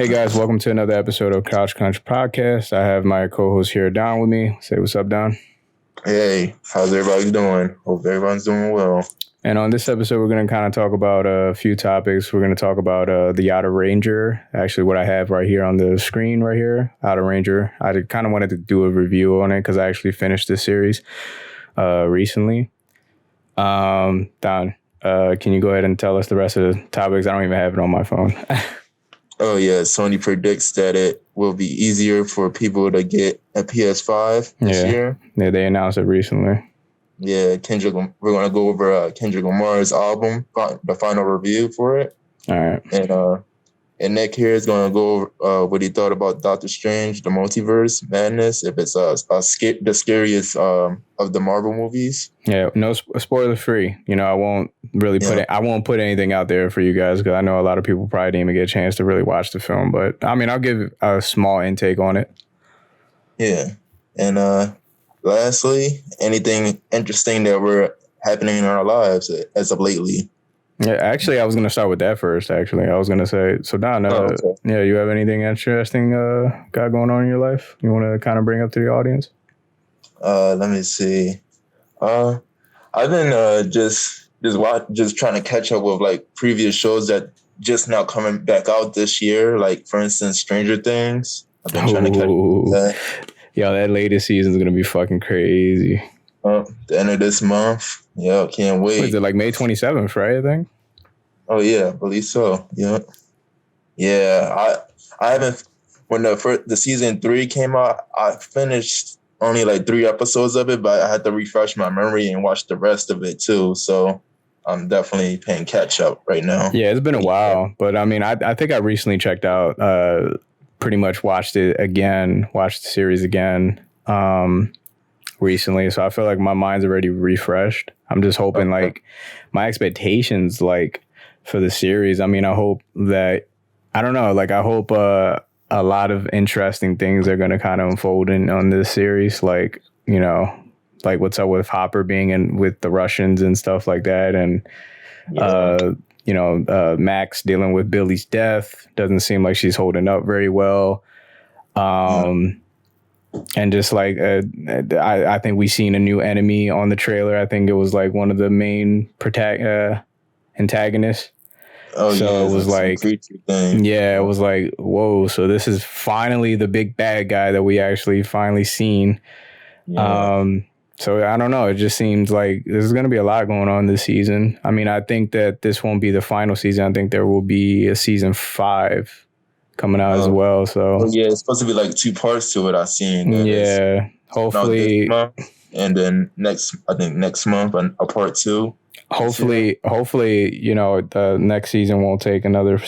Hey guys, welcome to another episode of Couch Crunch Podcast. I have my co-host here, Don, with me. Say what's up, Don. Hey, how's everybody doing? Hope everyone's doing well. And on this episode, we're going to kind of talk about a few topics. We're going to talk about the Outer Ranger. Actually, what I have right here on the screen right here, Outer Ranger. I kind of wanted to do a review on it because I actually finished this series recently. Don, can you go ahead and tell us the rest of the topics? I don't even have it on my phone. Oh, yeah. Sony predicts that it will be easier for people to get a PS5 this year. Yeah, they announced it recently. Yeah, Kendrick. We're going to go over Kendrick Lamar's album, the final review for it. All right. And Nick here is going to go over what he thought about Doctor Strange, the Multiverse Madness, if it's the scariest of the Marvel movies. Yeah, no spoiler free. You know, I won't really put anything out there for you guys because I know a lot of people probably didn't even get a chance to really watch the film. But I mean, I'll give a small intake on it. Yeah, and lastly, anything interesting that were happening in our lives as of lately. Yeah, actually, I was going to start with that first, actually. I was going to say, so Don, yeah, you have anything interesting got going on in your life you want to kind of bring up to the audience? Let me see. I've been just trying to catch up with like previous shows that just now coming back out this year. Like, for instance, Stranger Things. I've been trying to catch up with that. Yo, that latest season is going to be fucking crazy. The end of this month. Yeah, can't wait. What is it, like May 27th, right, I think? Oh, yeah, I believe so. Yeah. Yeah, I haven't... When the season 3 came out, I finished only like 3 episodes of it, but I had to refresh my memory and watch the rest of it, too. So I'm definitely paying catch up right now. Yeah, it's been a while. But, I mean, I think I recently checked out, pretty much watched the series again. Recently, so I feel like my mind's already refreshed. I'm just hoping like my expectations like for the series. I mean, I hope that I hope a lot of interesting things are going to kind of unfold on this series. Like, you know, like what's up with Hopper being in with the Russians and stuff like that, and Max dealing with Billy's death. Doesn't seem like she's holding up very well. And just like, I think we seen a new enemy on the trailer. I think it was like one of the main antagonists. Oh, so yeah, it was like, it was like, whoa. So this is finally the big bad guy that we actually finally seen. Yeah. So I don't know. It just seems like there's going to be a lot going on this season. I mean, I think that this won't be the final season. I think there will be a season 5 coming out as well. So yeah, it's supposed to be like 2 parts to it. I've seen. Yeah, hopefully, and then next month a part 2. Hopefully, you know, the next season won't take another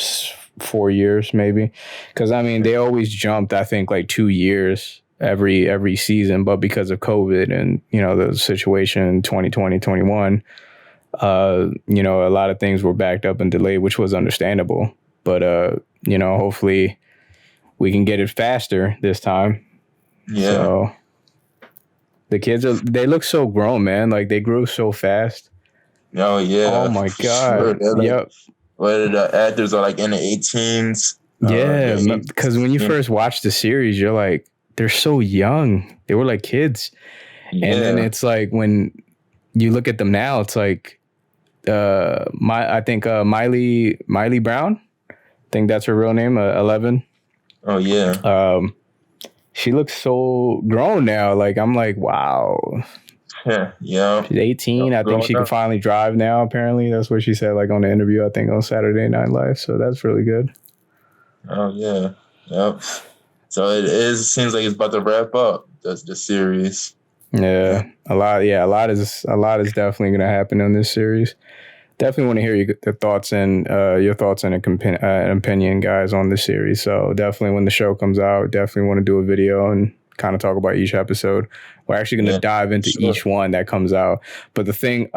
4 years, maybe, because I mean they always jumped. I think like 2 years every season, but because of COVID and you know the situation in 2020, 21, you know, a lot of things were backed up and delayed, which was understandable. But you know, hopefully we can get it faster this time. Yeah. So the kids they look so grown, man. Like they grew so fast. Oh yeah. Oh my God. Sure. Yep. Whether the actors are like in the 18s. Yeah, because when you first watch the series, you're like, they're so young. They were like kids. Yeah. And then it's like when you look at them now, it's like I think Miley Brown. I think that's her real name, 11. Oh, yeah. She looks so grown now. Like, I'm like, wow. Yeah. She's 18. I think she can finally drive now, apparently. That's what she said, like, on the interview, I think, on Saturday Night Live. So that's really good. Oh, yeah. Yep. So it seems like it's about to wrap up, the series. Yeah. A lot is definitely going to happen in this series. Definitely want to hear your thoughts and an opinion, guys, on this series. So definitely when the show comes out, definitely want to do a video and kind of talk about each episode. We're actually going to dive into each one that comes out. But the thing,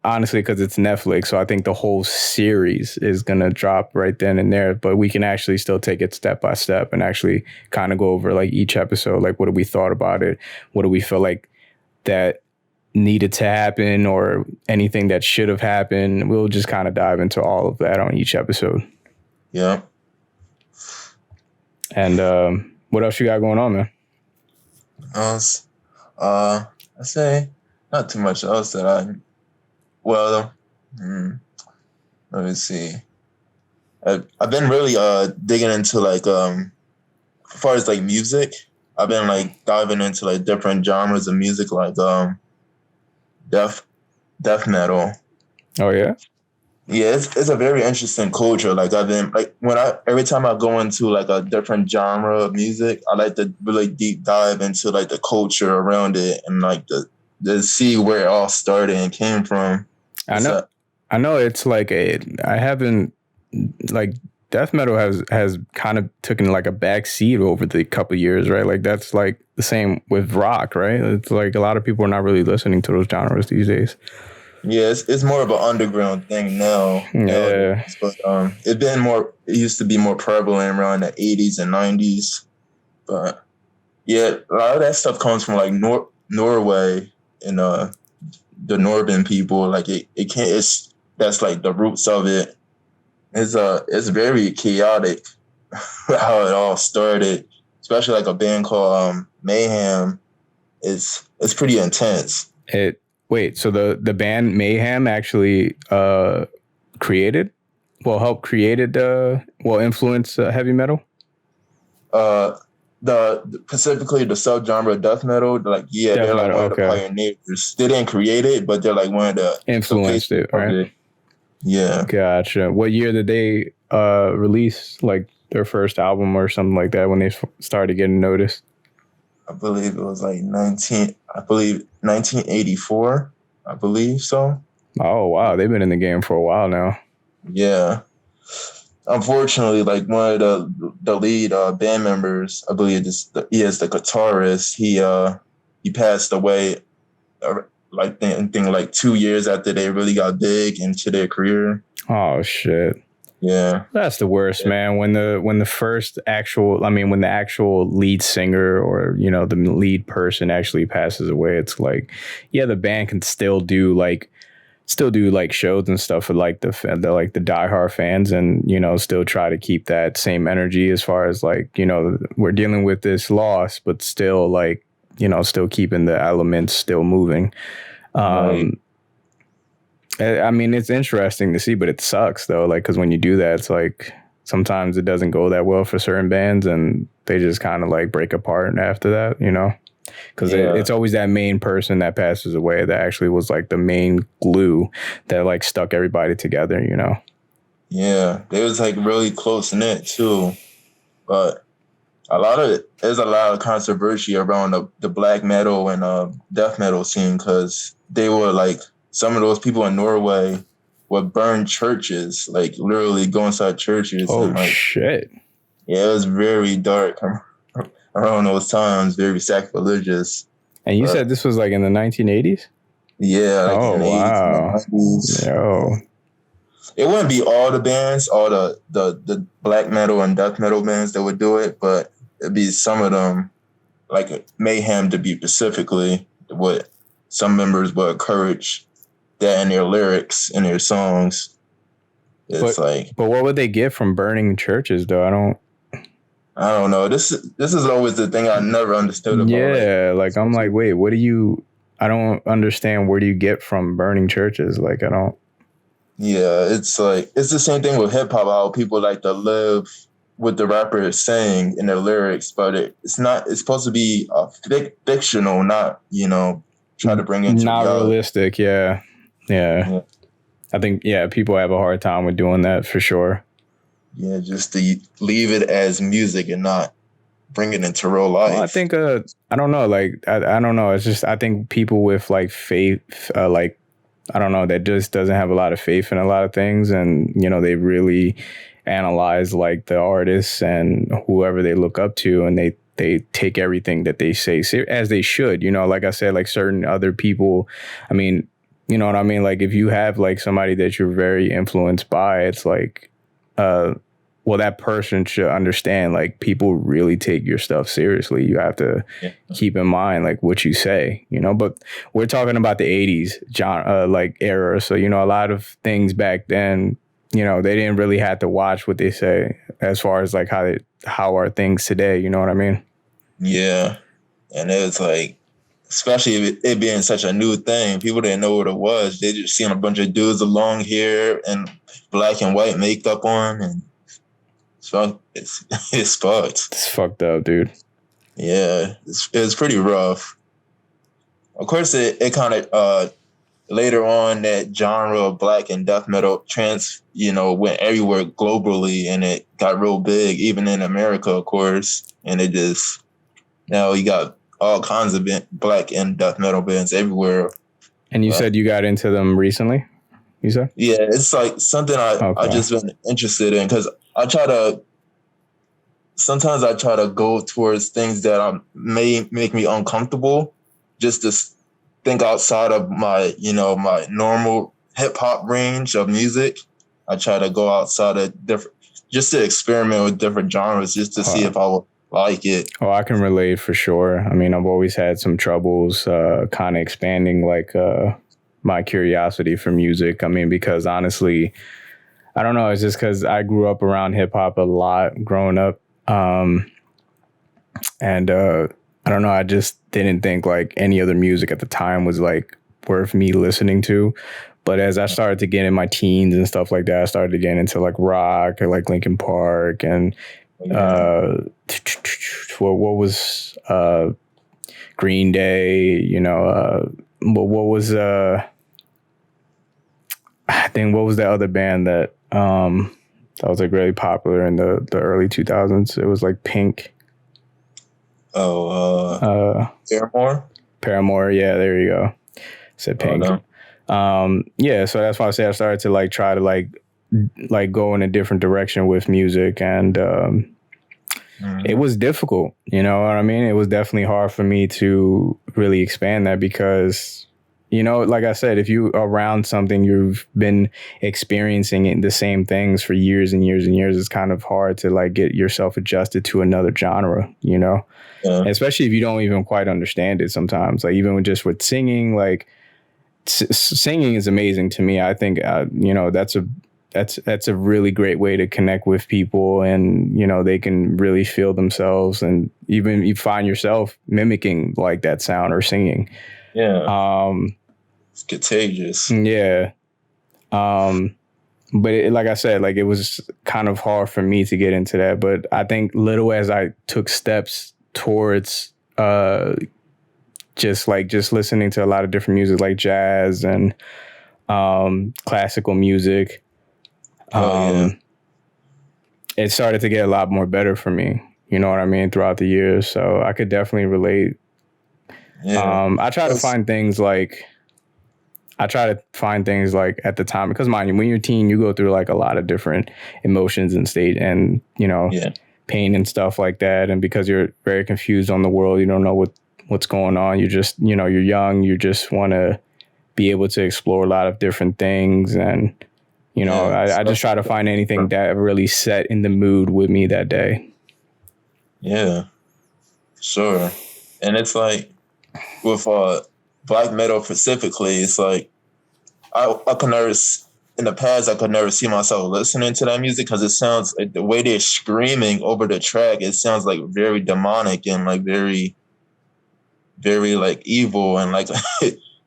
honestly, because it's Netflix, so I think the whole series is going to drop right then and there. But we can actually still take it step by step and actually kind of go over like each episode. Like, what do we thought about it? What do we feel like that needed to happen or anything that should have happened? We'll just kind of dive into all of that on each episode. Yeah. And what else you got going on, man? Else, I say not too much else that well, let me see. I've been really digging into like as far as like music. I've been like diving into like different genres of music, like death metal. Oh yeah. Yeah, it's a very interesting culture. Like I've been like every time I go into like a different genre of music, I like to really deep dive into like the culture around it and like the see where it all started and came from. I know it's like I haven't like death metal has kind of taken like a back seat over the couple years, right? Like that's like the same with rock, right? It's like a lot of people are not really listening to those genres these days. Yeah, it's more of an underground thing now. Yeah. Nowadays. But it used to be more prevalent around the 80s and 90s. But yeah, a lot of that stuff comes from like Norway and the northern people. Like it can't that's like the roots of it. It's very chaotic how it all started. Especially like a band called Mayhem. It's pretty intense. So the band Mayhem actually helped created influence heavy metal. The specifically the subgenre of death metal, like they're like one of the pioneers. They didn't create it, but they're like one of the influenced it, right? Yeah. Gotcha. What year did they release like their first album or something like that when they started getting noticed? I believe it was like 1984. I believe so. Oh wow, they've been in the game for a while now. Yeah. Unfortunately, like one of the lead band members, I believe he is the guitarist. He passed away, like I think like 2 years after they really got big into their career. Oh shit. Yeah, that's the worst, man. When the actual lead singer or the lead person actually passes away, it's like, yeah, the band can still do shows and stuff for like the diehard fans, and still try to keep that same energy as far as like we're dealing with this loss, but still like still keeping the elements still moving. Right. I mean, it's interesting to see, but it sucks though. Like, because when you do that, it's like sometimes it doesn't go that well for certain bands, and they just kind of like break apart after that, because it's always that main person that passes away that actually was like the main glue that like stuck everybody together, Yeah, they was like really close knit too, but there's a lot of controversy around the black metal and death metal scene, because they were like, some of those people in Norway would burn churches, like literally go inside churches. Oh, and, like, shit. Yeah, it was very dark around those times, very sacrilegious. And you said this was like in the 1980s? Yeah. Like in the 80s, Yo. It wouldn't be all the bands, all the black metal and death metal bands that would do it, but it'd be some of them, like Mayhem to be specifically, what some members would encourage that in their lyrics and their songs. It's but what would they get from burning churches though? I don't know. This is always the thing I never understood about. Yeah, like I'm like, wait, I don't understand, where do you get from burning churches? Like I don't. Yeah, it's like it's the same thing with hip hop. How people like to live what the rapper is saying in their lyrics, but it's not. It's supposed to be fictional, not try to bring it to not reality. Realistic. Yeah. I think people have a hard time with doing that for sure. Yeah, just to leave it as music and not bring it into real life. Well, I think I don't know. Like I don't know. It's just I think people with like faith, like I don't know, that just doesn't have a lot of faith in a lot of things, and they really analyze like the artists and whoever they look up to, and they take everything that they say as they should. Like I said, like certain other people. I mean, you know what I mean? Like if you have like somebody that you're very influenced by, it's like, well, that person should understand, like, people really take your stuff seriously. You have to keep in mind, like, what you say, but we're talking about the 80s like era. So, a lot of things back then, they didn't really have to watch what they say as far as like how how are things today? You know what I mean? Yeah. And it was like, especially it being such a new thing, people didn't know what it was. They just seen a bunch of dudes with long hair and black and white makeup on, and it's fucked. It's fucked up, dude. Yeah, it's pretty rough. Of course, it kind of later on that genre of black and death metal went everywhere globally, and it got real big, even in America, of course. And it just now you got all kinds of black and death metal bands everywhere. And you said you got into them recently? You said? Yeah, it's like something I just been interested in, because sometimes I try to go towards things that may make me uncomfortable, just to think outside of my normal hip hop range of music. I try to go outside of just to experiment with different genres, just to see if I would like it. Oh, I can relate for sure. I mean, I've always had some troubles kind of expanding my curiosity for music. I mean, because honestly, I don't know. It's just because I grew up around hip hop a lot growing up. And I don't know. I just didn't think like any other music at the time was like worth me listening to. But as I started to get in my teens and stuff like that, I started to get into like rock or like Linkin Park and what was Green Day, what was I think what was the other band that was like really popular in the early 2000s? It was like Pink. Paramore, yeah, there you go. Said Pink. Yeah, so that's why I say I started to like try to like go in a different direction with music, and it was difficult, you know what I mean? It was definitely hard for me to really expand that because, like I said, if you around something, you've been experiencing the same things for years and years and years, it's kind of hard to like get yourself adjusted to another genre, Yeah. Especially if you don't even quite understand it sometimes. Like even with singing, like singing is amazing to me. I think, that's a really great way to connect with people, and they can really feel themselves, and even you find yourself mimicking like that sound or singing. It's contagious. Yeah. But like I said, like it was kind of hard for me to get into that, but I think little as I took steps towards just listening to a lot of different music like jazz and classical music, it started to get a lot more better for me, you know what I mean, throughout the years. So I could definitely relate. I try to find things like at the time, because mind you, when you're a teen, you go through like a lot of different emotions and state and, pain and stuff like that. And because you're very confused on the world, you don't know what's going on. You just, you're young. You just want to be able to explore a lot of different things. And, I just try to find anything that really set in the mood with me that day. Yeah, sure. And it's like with black metal specifically, it's like I could never, in the past, I could never see myself listening to that music because it sounds like the way they're screaming over the track, it sounds like very demonic and like very, very like evil, and like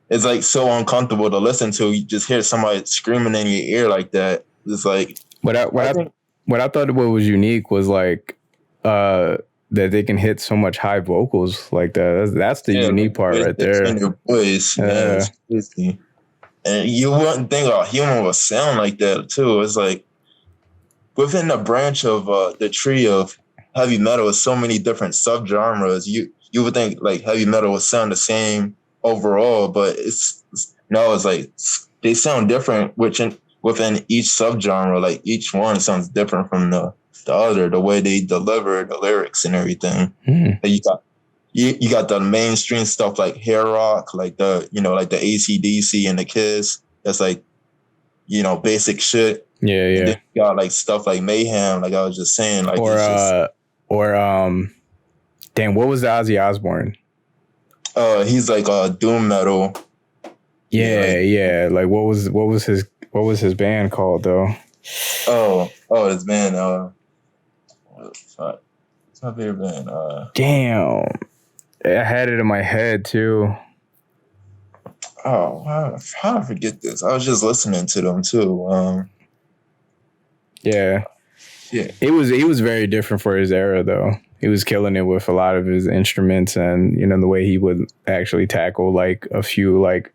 it's like so uncomfortable to listen to. You just hear somebody screaming in your ear like that. It's like what I thought what was unique was like that they can hit so much high vocals like that. That's the unique part right there. In your voice, it's crazy. And you wouldn't think a human would sound like that too. It's like within the branch of the tree of heavy metal, is so many different subgenres. You would think like heavy metal would sound the same overall, but it's like they sound different within each subgenre. Like each one sounds different from the other. The way they deliver the lyrics and everything. You got the mainstream stuff like hair rock, like the like the AC/DC and the Kiss. That's like basic shit. Yeah. And then you got like stuff like Mayhem, like I was just saying, like damn, what was the Ozzy Osbourne? He's like doom metal. Yeah. Like what was his band called though? Oh, his band. my favorite band? Damn. I had it in my head too. Oh, how did I forget this? I was just listening to them too. Yeah. Yeah. He was very different for his era though. He was killing it with a lot of his instruments and, you know, the way he would actually tackle like a few, like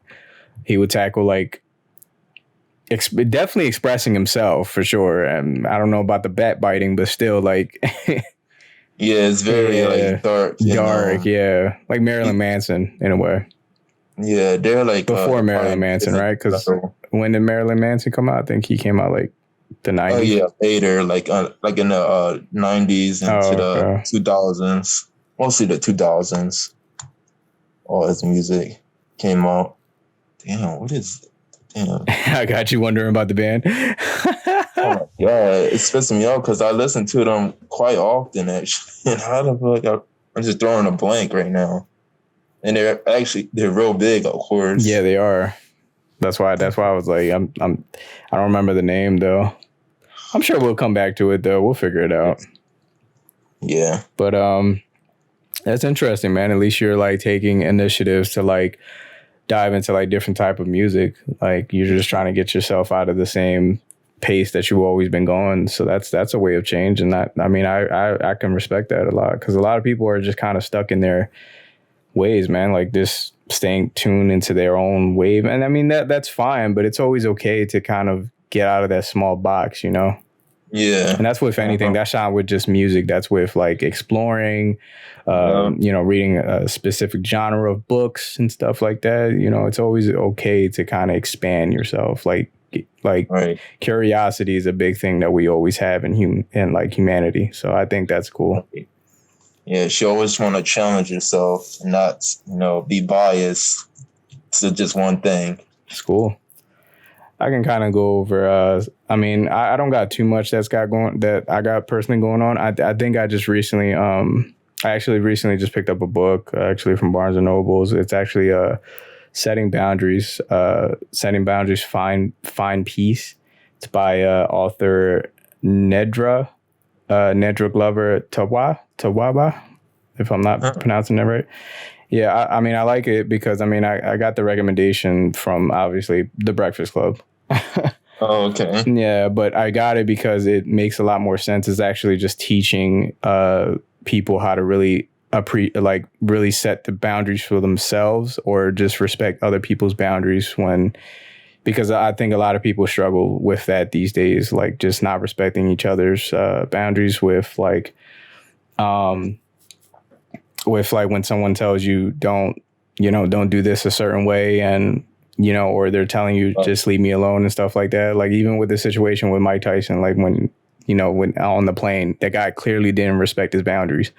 he would tackle like definitely expressing himself for sure. And I don't know about the backbiting, but still like, Yeah, it's very yeah, like dark, dark. Yeah. Like Marilyn Manson in a way. yeah, they're like Before the Marilyn pioneers Manson, of right? Because metal. when did Marilyn Manson come out? I think he came out like the Oh 90s. yeah, later, like in the 90s into Oh, the okay. 2000s, mostly the 2000s. All his music came out. Damn, what is? Damn. I got you wondering about the band. Oh my god, it's pissing me off because I listen to them quite often actually. And how the fuck I'm just throwing a blank right now. And they're real big, of course. Yeah, they are. That's why I was like, I don't remember the name though. I'm sure we'll come back to it though. We'll figure it out. Yeah. But that's interesting, man. At least you're like taking initiatives to like dive into like different type of music. Like you're just trying to get yourself out of the same pace that you've always been going. So that's a way of change. And that, I mean, I can respect that a lot because a lot of people are just kind of stuck in their ways, man. Like just staying tuned into their own wave. And I mean, that's fine, but it's always okay to kind of get out of that small box, you know? Yeah. And that's with anything. That's not with just music. That's with like exploring, you know, reading a specific genre of books and stuff like that. You know, it's always okay to kind of expand yourself. Like right. Curiosity is a big thing that we always have in like humanity. So I think that's cool. Yeah, she always want to challenge herself and not, you know, be biased to just one thing. It's cool. I can kind of go over. I mean, I don't got too much that I got personally going on. I think I just recently, I actually recently just picked up a book actually from Barnes and Nobles. It's actually Setting Boundaries, Find Peace. It's by author Nedra Glover Tawwaba, if I'm not pronouncing that right. Yeah, I mean, I like it because, I mean, I got the recommendation from, obviously, The Breakfast Club. Oh, okay. Yeah, but I got it because it makes a lot more sense. It's actually just teaching people how to really really set the boundaries for themselves or just respect other people's boundaries because I think a lot of people struggle with that these days, like just not respecting each other's boundaries with when someone tells you don't do this a certain way and, you know, or they're telling you just leave me alone and stuff like that. Like even with the situation with Mike Tyson, like when on the plane, that guy clearly didn't respect his boundaries.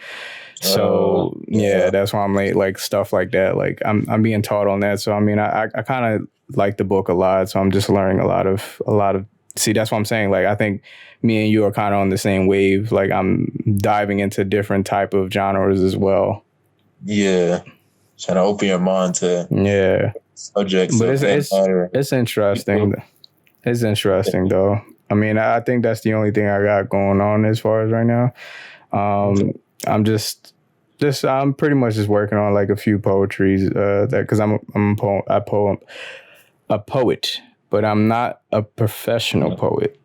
So yeah, that's why I'm like stuff like that. Like I'm being taught on that. So I mean, I kind of like the book a lot. So I'm just learning a lot of. See, that's what I'm saying. Like I think me and you are kind of on the same wave. Like I'm diving into different type of genres as well. Yeah, trying to open your mind to subjects. But it's interesting. It's interesting though. I mean, I think that's the only thing I got going on as far as right now. I'm pretty much just working on like a few poetries because I'm a poet, but I'm not a professional poet.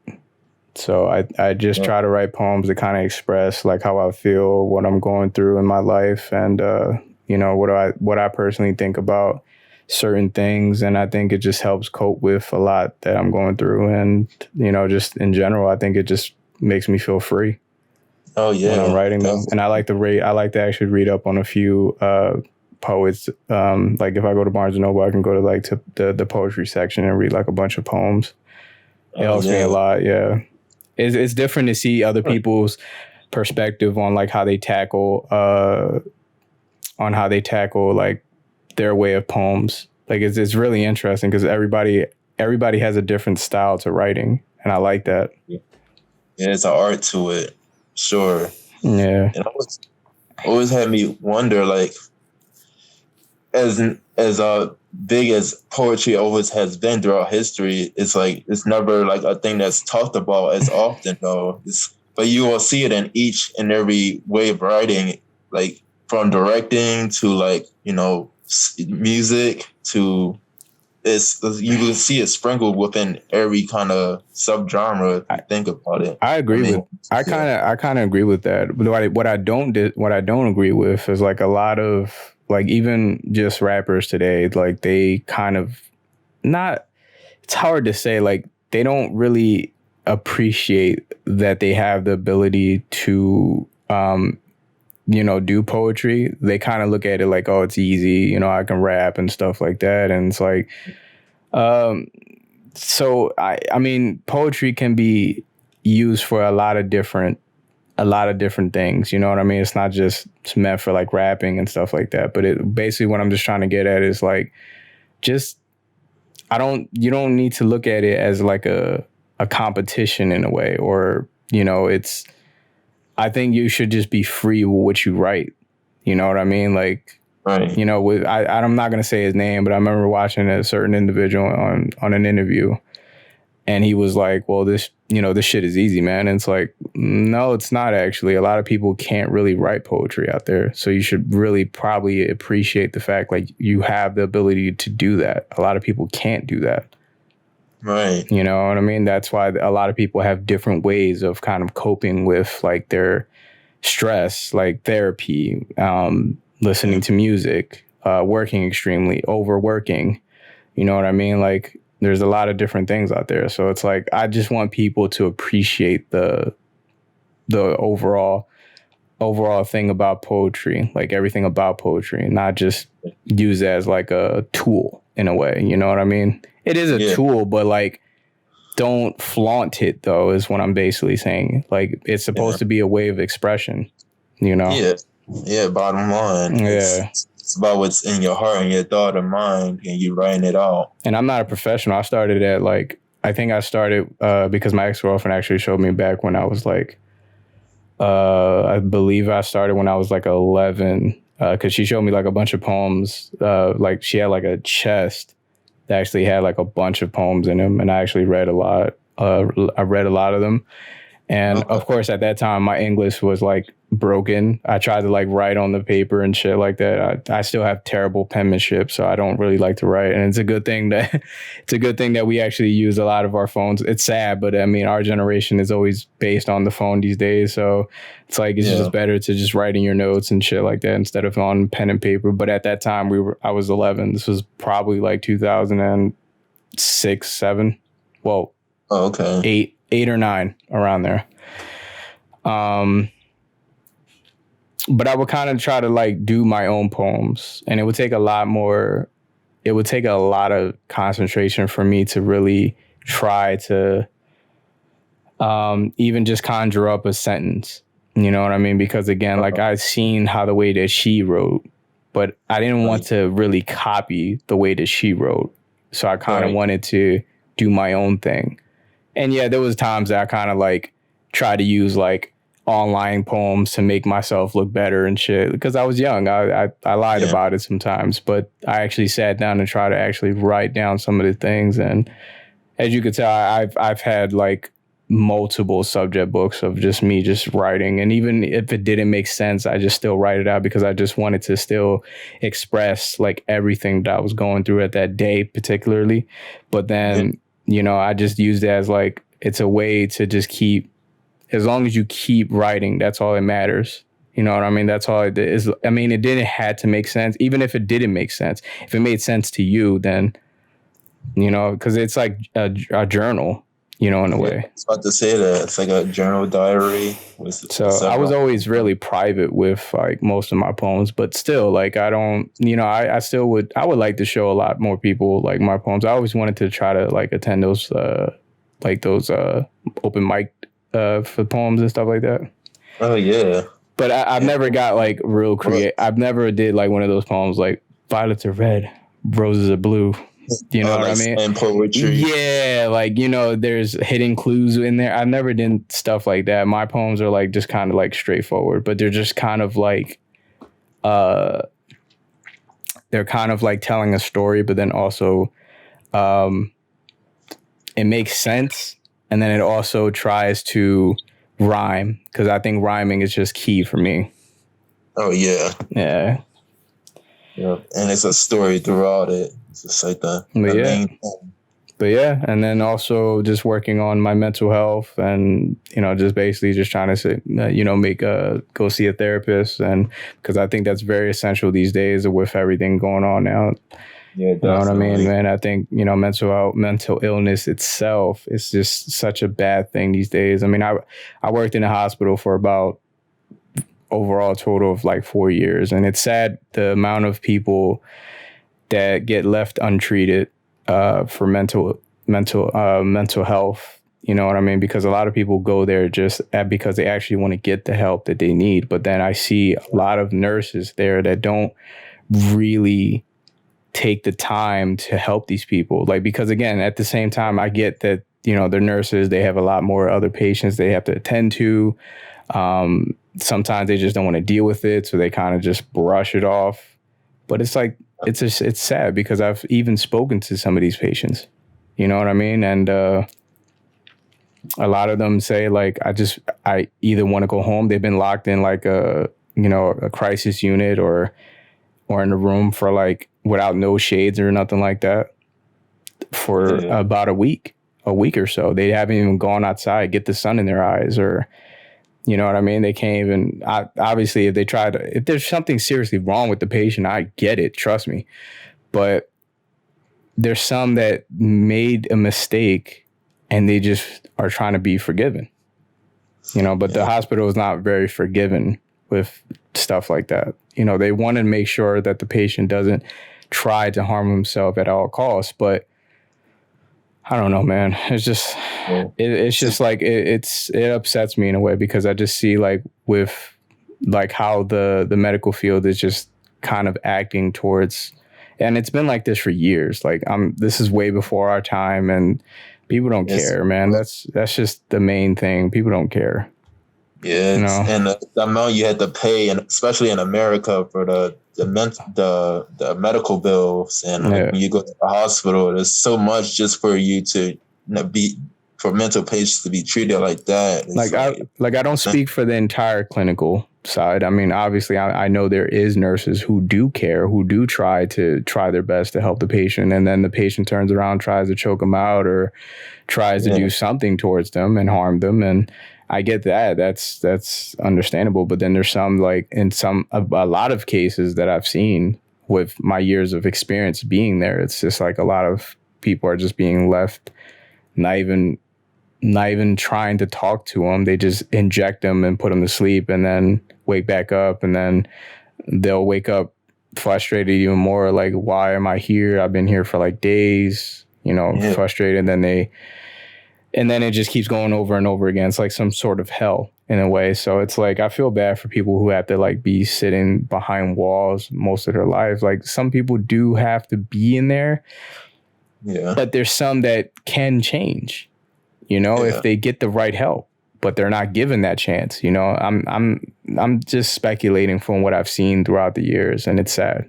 So I just try to write poems that kind of express like how I feel, what I'm going through in my life, and you know what I personally think about certain things, and I think it just helps cope with a lot that I'm going through, and you know, just in general, I think it just makes me feel free. Oh yeah, when I'm writing them, and I like to actually read up on a few poets. Like if I go to Barnes and Noble, I can go to like to the poetry section and read like a bunch of poems. It helps me a lot. Yeah, it's different to see other people's perspective on like how they tackle like their way of poems. Like it's really interesting because everybody has a different style to writing, and I like that. Yeah, it's an art to it, sure. Yeah, and always had me wonder, like, as big as poetry always has been throughout history, it's like it's never like a thing that's talked about as often though. but you will see it in each and every way of writing, like from directing to like, you know, music to you can see it sprinkled within every kind of subgenre if you think about it. I agree with. I kind of agree with that. But what I don't agree with is like a lot of like even just rappers today, like they kind of not. It's hard to say. Like they don't really appreciate that they have the ability to do poetry. They kind of look at it like, oh, it's easy, I can rap and stuff like that. And it's like, so I mean, poetry can be used for a lot of different things. You know what I mean? It's not just it's meant for like rapping and stuff like that. But it basically what I'm just trying to get at is like, just you don't need to look at it as like a competition in a way, or I think you should just be free with what you write. You know what I mean? Like, right. I'm not going to say his name, but I remember watching a certain individual on an interview, and he was like, well, this shit is easy, man. And it's like, no, it's not actually. A lot of people can't really write poetry out there. So you should really probably appreciate the fact like you have the ability to do that. A lot of people can't do that. Right. You know what I mean? That's why a lot of people have different ways of kind of coping with like their stress, like therapy, listening to music, working extremely, overworking. You know what I mean? Like there's a lot of different things out there. So it's like I just want people to appreciate the overall thing about poetry, like everything about poetry, not just use it as like a tool in a way. You know what I mean? It is a tool, but like, don't flaunt it though, is what I'm basically saying. Like, it's supposed to be a way of expression, Yeah. Yeah. Bottom line. Yeah. It's about what's in your heart and your thought and mind, and you writing it out. And I'm not a professional. I started at like, I think I started because my ex-girlfriend actually showed me back when I was like, I believe I started when I was like 11, because she showed me like a bunch of poems. Like she had like a chest that actually had like a bunch of poems in them, and I actually read a lot. I read a lot of them, and of course at that time my English was like broken. I tried to like write on the paper and shit like that. I still have terrible penmanship, so I don't really like to write. And it's a good thing that we actually use a lot of our phones. It's sad, but I mean our generation is always based on the phone these days, so it's like it's just better to just write in your notes and shit like that instead of on pen and paper. But at that time I was 11. This was probably like 2006, 7. Well, okay, 8 or 9, around there. But I would kind of try to like do my own poems, and it would take a lot of concentration for me to really try to even just conjure up a sentence. You know what I mean? Because again, like I've seen how the way that she wrote, but I didn't want to really copy the way that she wrote. So I kind of wanted to do my own thing. And yeah, there was times that I kind of like try to use like online poems to make myself look better and shit, because I was young. I lied about it sometimes, but I actually sat down and tried to actually write down some of the things. And as you could tell, I've had like multiple subject books of just me just writing, and even if it didn't make sense, I just still write it out because I just wanted to still express like everything that I was going through at that day particularly. But then I just used it as like it's a way to just keep, as long as you keep writing, that's all that matters. You know what I mean? That's all it is. I mean, it didn't have to make sense. Even if it didn't make sense, if it made sense to you, then, because it's like a journal, in a way. I was about to say that. It's like a journal diary. So I was always really private with like most of my poems, but still, like, I don't, I would like to show a lot more people like my poems. I always wanted to try to like attend those open mic for poems and stuff like that. Oh yeah. But I've never got like real creative. I've never did like one of those poems like violets are red, roses are blue. You know what I mean? And poetry. Yeah, like there's hidden clues in there. I never did stuff like that. My poems are like just kind of like straightforward, but they're just kind of like they're kind of like telling a story, but then also it makes sense. And then it also tries to rhyme, because I think rhyming is just key for me. Oh yeah. Yeah. Yeah. And it's a story throughout it. It's just like the main thing. But yeah, and then also just working on my mental health, and just basically just trying to say, go see a therapist, and because I think that's very essential these days with everything going on now. Yeah, definitely. You know what I mean, man? I think mental illness itself is just such a bad thing these days. I mean, I worked in a hospital for about overall total of like 4 years, and it's sad the amount of people that get left untreated for mental health. You know what I mean? Because a lot of people go there just because they actually want to get the help that they need. But then I see a lot of nurses there that don't really take the time to help these people. Like, because again, at the same time, I get that, they're nurses, they have a lot more other patients they have to attend to. Sometimes they just don't want to deal with it, so they kind of just brush it off. But it's like, it's sad, because I've even spoken to some of these patients, you know what I mean? And a lot of them say, like, I either want to go home. They've been locked in like a crisis unit or in a room for like without no shades or nothing like that for about a week or so. They haven't even gone outside, get the sun in their eyes, or you know what I mean? They can't even, obviously, if there's something seriously wrong with the patient, I get it, trust me. But there's some that made a mistake and they just are trying to be forgiven, but the hospital is not very forgiving with stuff like that. They want to make sure that the patient doesn't try to harm himself at all costs, but I don't know, man. It's just, it's just like, it upsets me in a way, because I just see like with like how the medical field is just kind of acting towards, and it's been like this for years. Like this is way before our time, and people don't care, man. That's just the main thing. People don't care. Yeah, and the amount you had to pay, and especially in America, for the medical bills, and when you go to the hospital, there's so much just for you to for mental patients to be treated like that. I don't speak for the entire clinical side. I mean, obviously, I know there is nurses who do care, who do try their best to help the patient, and then the patient turns around, tries to choke them out, or tries to do something towards them and harm them, and I get that. That's understandable. But then there's some, like in a lot of cases that I've seen with my years of experience being there, it's just like a lot of people are just being left, not even trying to talk to them. They just inject them and put them to sleep, and then wake back up, and then they'll wake up frustrated even more. Like, why am I here? I've been here for like days, frustrated. And then it just keeps going over and over again. It's like some sort of hell in a way. So it's like, I feel bad for people who have to like be sitting behind walls most of their lives. Like, some people do have to be in there. Yeah. But there's some that can change, if they get the right help, but they're not given that chance. I'm just speculating from what I've seen throughout the years, and it's sad,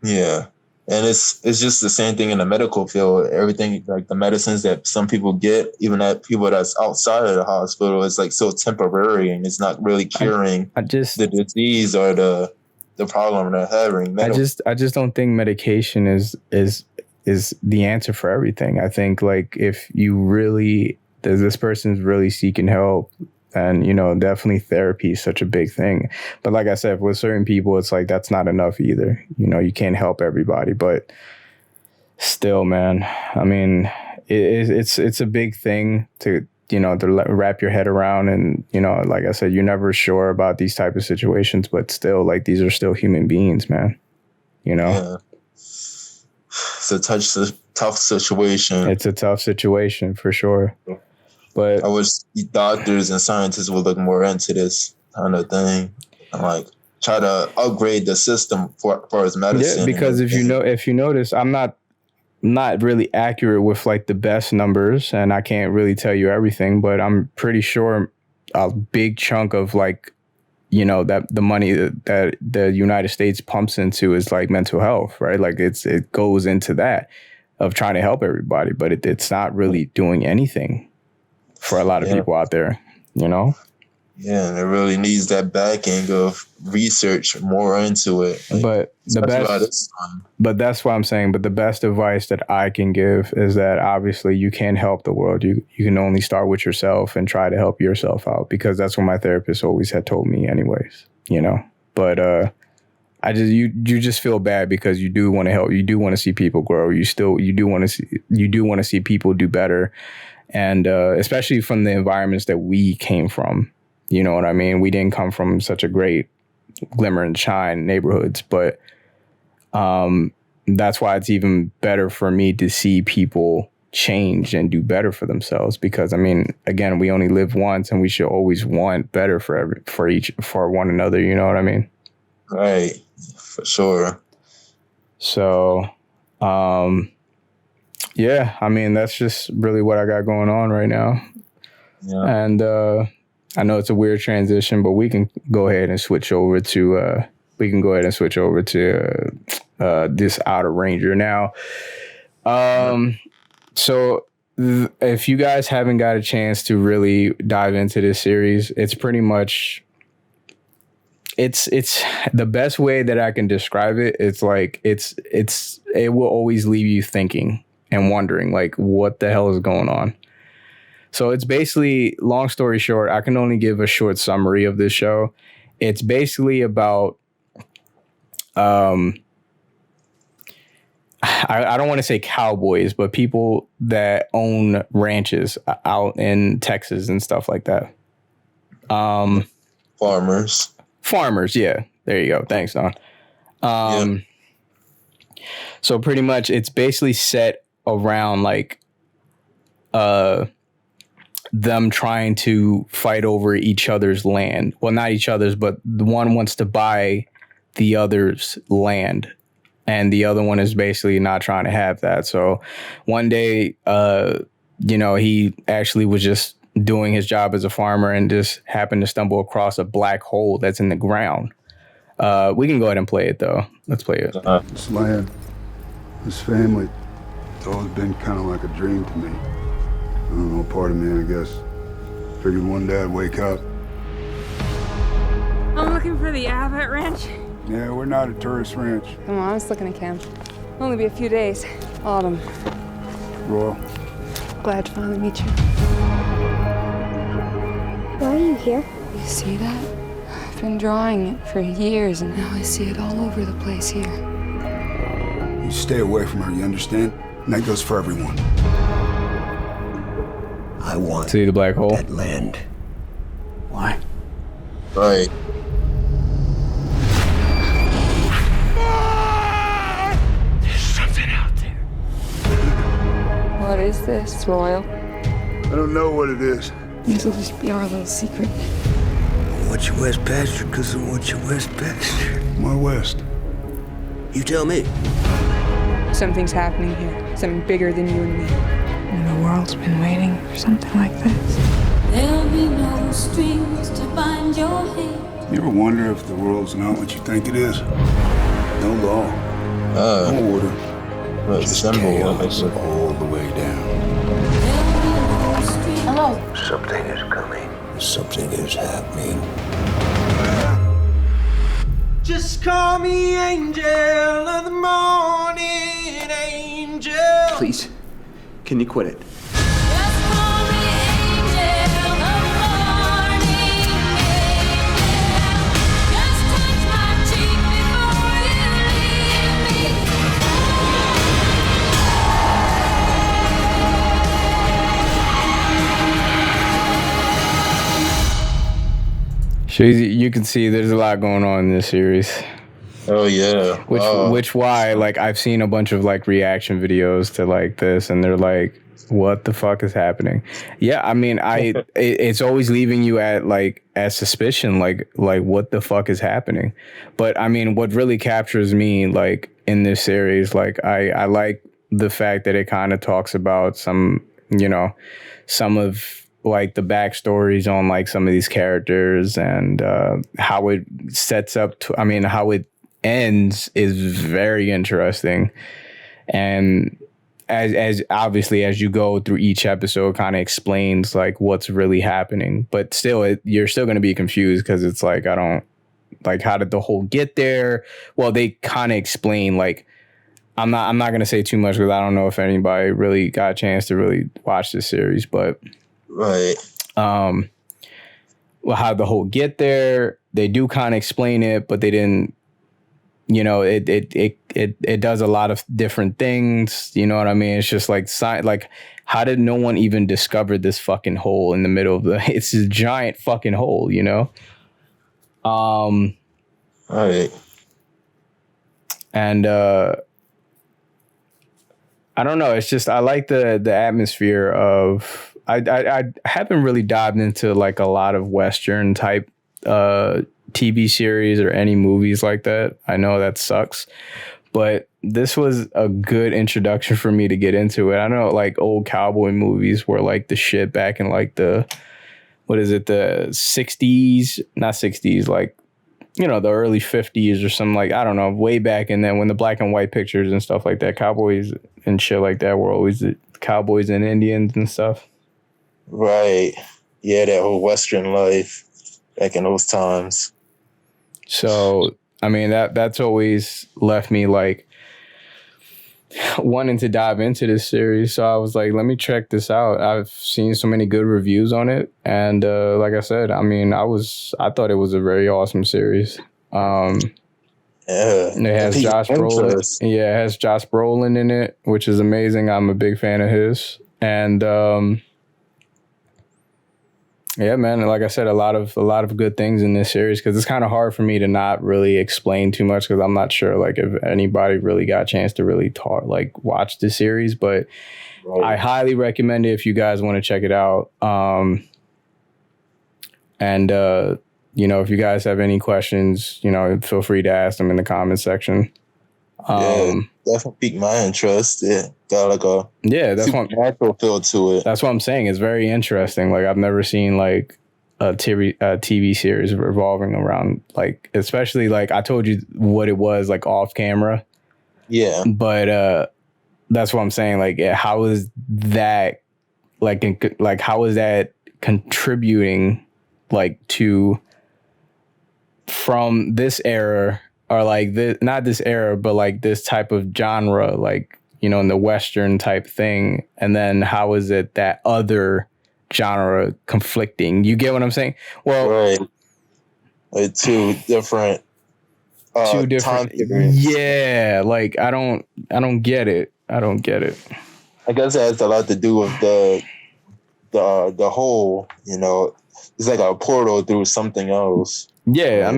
Yeah. And it's just the same thing in the medical field. Everything, like the medicines that some people get, even that people that's outside of the hospital, is like so temporary, and it's not really curing the disease or the problem they're having. I just don't think medication is the answer for everything. I think, like, if this person's really seeking help, and definitely therapy is such a big thing. But like I said, with certain people, it's like that's not enough either. You can't help everybody, but still, man, I mean, it's a big thing to wrap your head around. And like I said, you're never sure about these type of situations, but still, like, these are still human beings, man. Yeah. It's a tough situation. It's a tough situation for sure. But I wish doctors and scientists would look more into this kind of thing, and like try to upgrade the system for its medicine. Yeah, because if you notice, I'm not really accurate with like the best numbers, and I can't really tell you everything, but I'm pretty sure a big chunk of like that the money that the United States pumps into is like mental health, right? Like it goes into that of trying to help everybody, but it's not really doing anything for a lot of people out there. you know? Yeah, and it really needs that backing of research more into it. Like, But the especially by best, this time. but that's what I'm saying. But the best advice that I can give is that obviously you can't help the world. You can only start with yourself and try to help yourself out, because that's what my therapist always had told me anyways, you know? But I just you just feel bad because you do want to help. You do want to see people grow. You do want to see people do better. And especially from the environments that we came from. You know what I mean? We didn't come from such a great glimmer and shine neighborhoods, but that's why it's even better for me to see people change and do better for themselves. Because I mean, again, we only live once, and we should always want better for one another. You know what I mean? Right, for sure. So, yeah, I mean, that's just really what I got going on right now. Yeah. And I know it's a weird transition, but we can go ahead and switch over to this Outer Ranger now. So if you guys haven't got a chance to really dive into this series, it's pretty much it's the best way that I can describe it. It's like it will always leave you thinking and wondering, like, what the hell is going on. So it's basically, long story short, I can only give a short summary of this show. It's basically about, I don't want to say cowboys, but people that own ranches out in Texas and stuff like that. Farmers, yeah. There you go. Thanks, Don. So pretty much it's basically set around like, them trying to fight over each other's land. Well, not each other's, but the one wants to buy the other's land, and the other one is basically not trying to have that. So one day, he actually was just doing his job as a farmer and just happened to stumble across a black hole that's in the ground. We can go ahead and play it, though. Let's play it. This land, this family, it's always been kind of like a dream to me. I don't know, part of me, I guess. Figured one day I'd wake up. I'm looking for the Abbott Ranch. Yeah, we're not a tourist ranch. Come on, I was looking at camp. Only be a few days. Autumn. Royal. Glad to finally meet you. Why are you here? You see that? I've been drawing it for years, and now I see it all over the place here. You stay away from her, you understand? And that goes for everyone. I want See the black hole? that land. Why? Right. There's something out there. What is this, Royal? I don't know what it is. This will just be our little secret. I want you west pasture because I want you west pasture. My west. You tell me. Something's happening here. Something bigger than you and me. And the world's been waiting for something like this. There'll be no strings to bind your hand. You ever wonder if the world's not what you think it is? No law. No order. What Just symbol? chaos all the way down. Hello. Something is coming. Something is happening. Just call me angel of the morning, angel. Please, can you quit it? Just call me angel of the morning, angel. Just touch my cheek before you leave me. So you can see there's a lot going on in this series. Oh yeah. Which why, like, I've seen a bunch of like reaction videos to like this, and they're like, what the fuck is happening? Yeah, I mean, it's always leaving you at suspicion, like what the fuck is happening. But I mean, what really captures me, like, in this series, like, I like the fact that it kind of talks about some of like the backstories on like some of these characters, and how it sets up to, I mean, how it ends is very interesting. And as obviously as you go through each episode, kind of explains like what's really happening. But still, you're still going to be confused because it's like, I don't like, how did the whole get there? Well, they kind of explain like, I'm not going to say too much because I don't know if anybody really got a chance to really watch this series, but Right. Well, how the whole get there, they do kind of explain it, but they didn't, you know, it does a lot of different things. You know what I mean? It's just like, how did no one even discover this fucking hole in the middle of it's a giant fucking hole, you know? All right. And, I don't know. It's just, I like the atmosphere of, I haven't really dived into like a lot of Western type TV series or any movies like that. I know that sucks, but this was a good introduction for me to get into it. I know like old cowboy movies were like the shit back in like the 60s, not 60s, like, you know, the early 50s or something, like, I don't know, way back. And then when the black and white pictures and stuff like that, cowboys and shit like that were always the cowboys and Indians and stuff. Right. Yeah, that whole Western life back in those times. So, I mean, that's always left me like wanting to dive into this series. So I was like, let me check this out. I've seen so many good reviews on it. And like I said, I mean, I thought it was a very awesome series. Yeah. It has Josh Brolin. Yeah, it has Josh Brolin in it, which is amazing. I'm a big fan of his. And yeah, man, like I said, a lot of good things in this series, because it's kind of hard for me to not really explain too much, because I'm not sure like if anybody really got a chance to really watch the series. But right. I highly recommend it if you guys want to check it out. And you know, if you guys have any questions, you know, feel free to ask them in the comment section. Yeah, definitely piqued my interest. Yeah, got like a that's natural feel to it. That's what I'm saying. It's very interesting. Like, I've never seen like a TV series revolving around, like, especially like I told you what it was like off camera. Yeah, but that's what I'm saying. Like, how is that how is that contributing like to from this era? Or like this, not this era, but like this type of genre, like, you know, in the Western type thing. And then how is it that other genre conflicting? You get what I'm saying? Well, right. Like two different time periods. Yeah, like I don't get it. I don't get it. I guess it has a lot to do with the whole, you know, it's like a portal through something else. Yeah, right?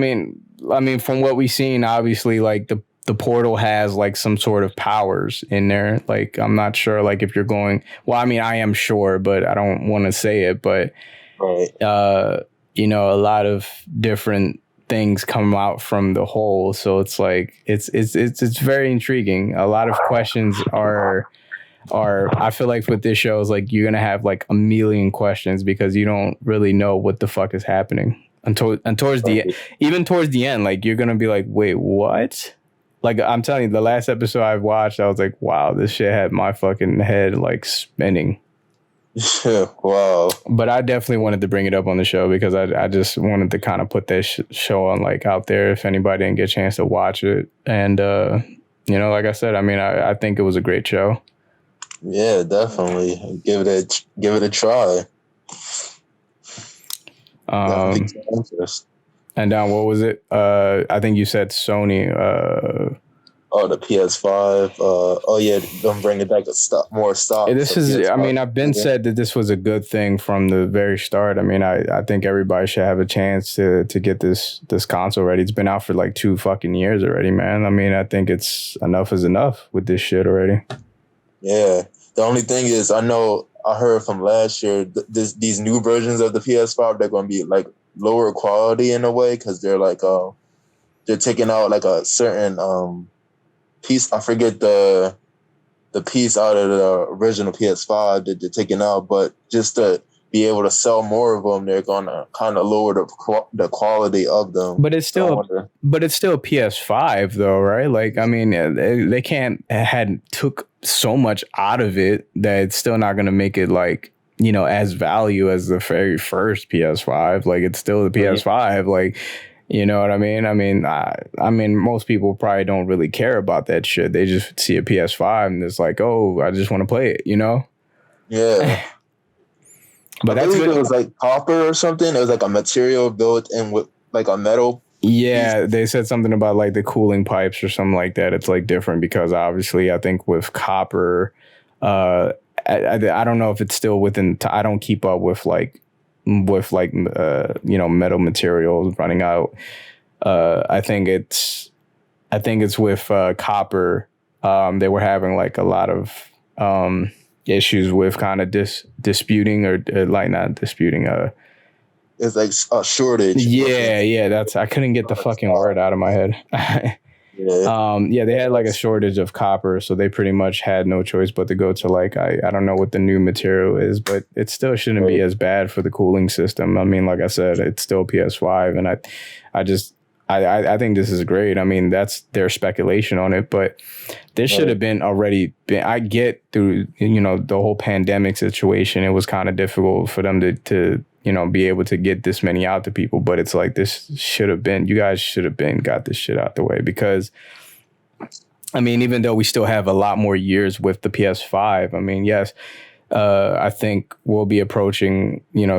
I mean, from what we've seen, obviously, like the portal has like some sort of powers in there. Like, I'm not sure, like, if you're going. Well, I mean, I am sure, but I don't want to say it. But right. You know, a lot of different things come out from the hole. So it's like it's very intriguing. A lot of questions are. I feel like with this show is like you're gonna have like a million questions because you don't really know what the fuck is happening. And towards the end, like you're gonna be like, wait, what? Like, I'm telling you, the last episode I watched, I was like, wow, this shit had my fucking head like spinning. Wow. But I definitely wanted to bring it up on the show because I just wanted to kind of put that show on like out there if anybody didn't get a chance to watch it. And you know, like I said, I mean, I think it was a great show. Yeah, definitely. Give it a try. And what was it? I think you said Sony. The PS5. Oh yeah, don't bring it back more stock. This is. PS5. I mean, I've been said that this was a good thing from the very start. I mean, I think everybody should have a chance to get this console ready. It's been out for like 2 fucking years already, man. I mean, I think it's enough is enough with this shit already. Yeah. The only thing is, I heard from last year these new versions of the PS5, they're going to be like lower quality in a way because they're like they're taking out like a certain piece. I forget the piece out of the original PS5 that they're taking out, but just to be able to sell more of them, they're going to kind of lower the quality of them. But it's still PS5 though, right? Like, I mean, they can't took so much out of it that it's still not going to make it like, you know, as value as the very first PS5. Like, it's still the PS5. Like, you know what I mean? I mean, most people probably don't really care about that shit. They just see a PS5 and it's like, oh, I just want to play it, you know? Yeah. But I that's believe good. it was like copper or something. It was like a material built in with like a metal. Yeah, they said something about like the cooling pipes or something like that. It's like different because obviously I think with copper, I don't know if it's still within. I don't keep up with like you know, metal materials running out. I think it's with copper. They were having like a lot of issues with kind of disputing or like not disputing. It's like a shortage. Yeah. That's, I couldn't get the fucking word out of my head. Yeah. They had like a shortage of copper, so they pretty much had no choice but to go to like, I don't know what the new material is, but it still shouldn't be as bad for the cooling system. I mean, like I said, it's still PS5, and I think this is great. I mean, that's their speculation on it, but this should have been already been. I get through, you know, the whole pandemic situation. It was kind of difficult for them to you know, be able to get this many out to people. But it's like, this should have been, you guys should have been got this shit out the way, because I mean, even though we still have a lot more years with the PS5, I mean, yes, I think we'll be approaching, you know,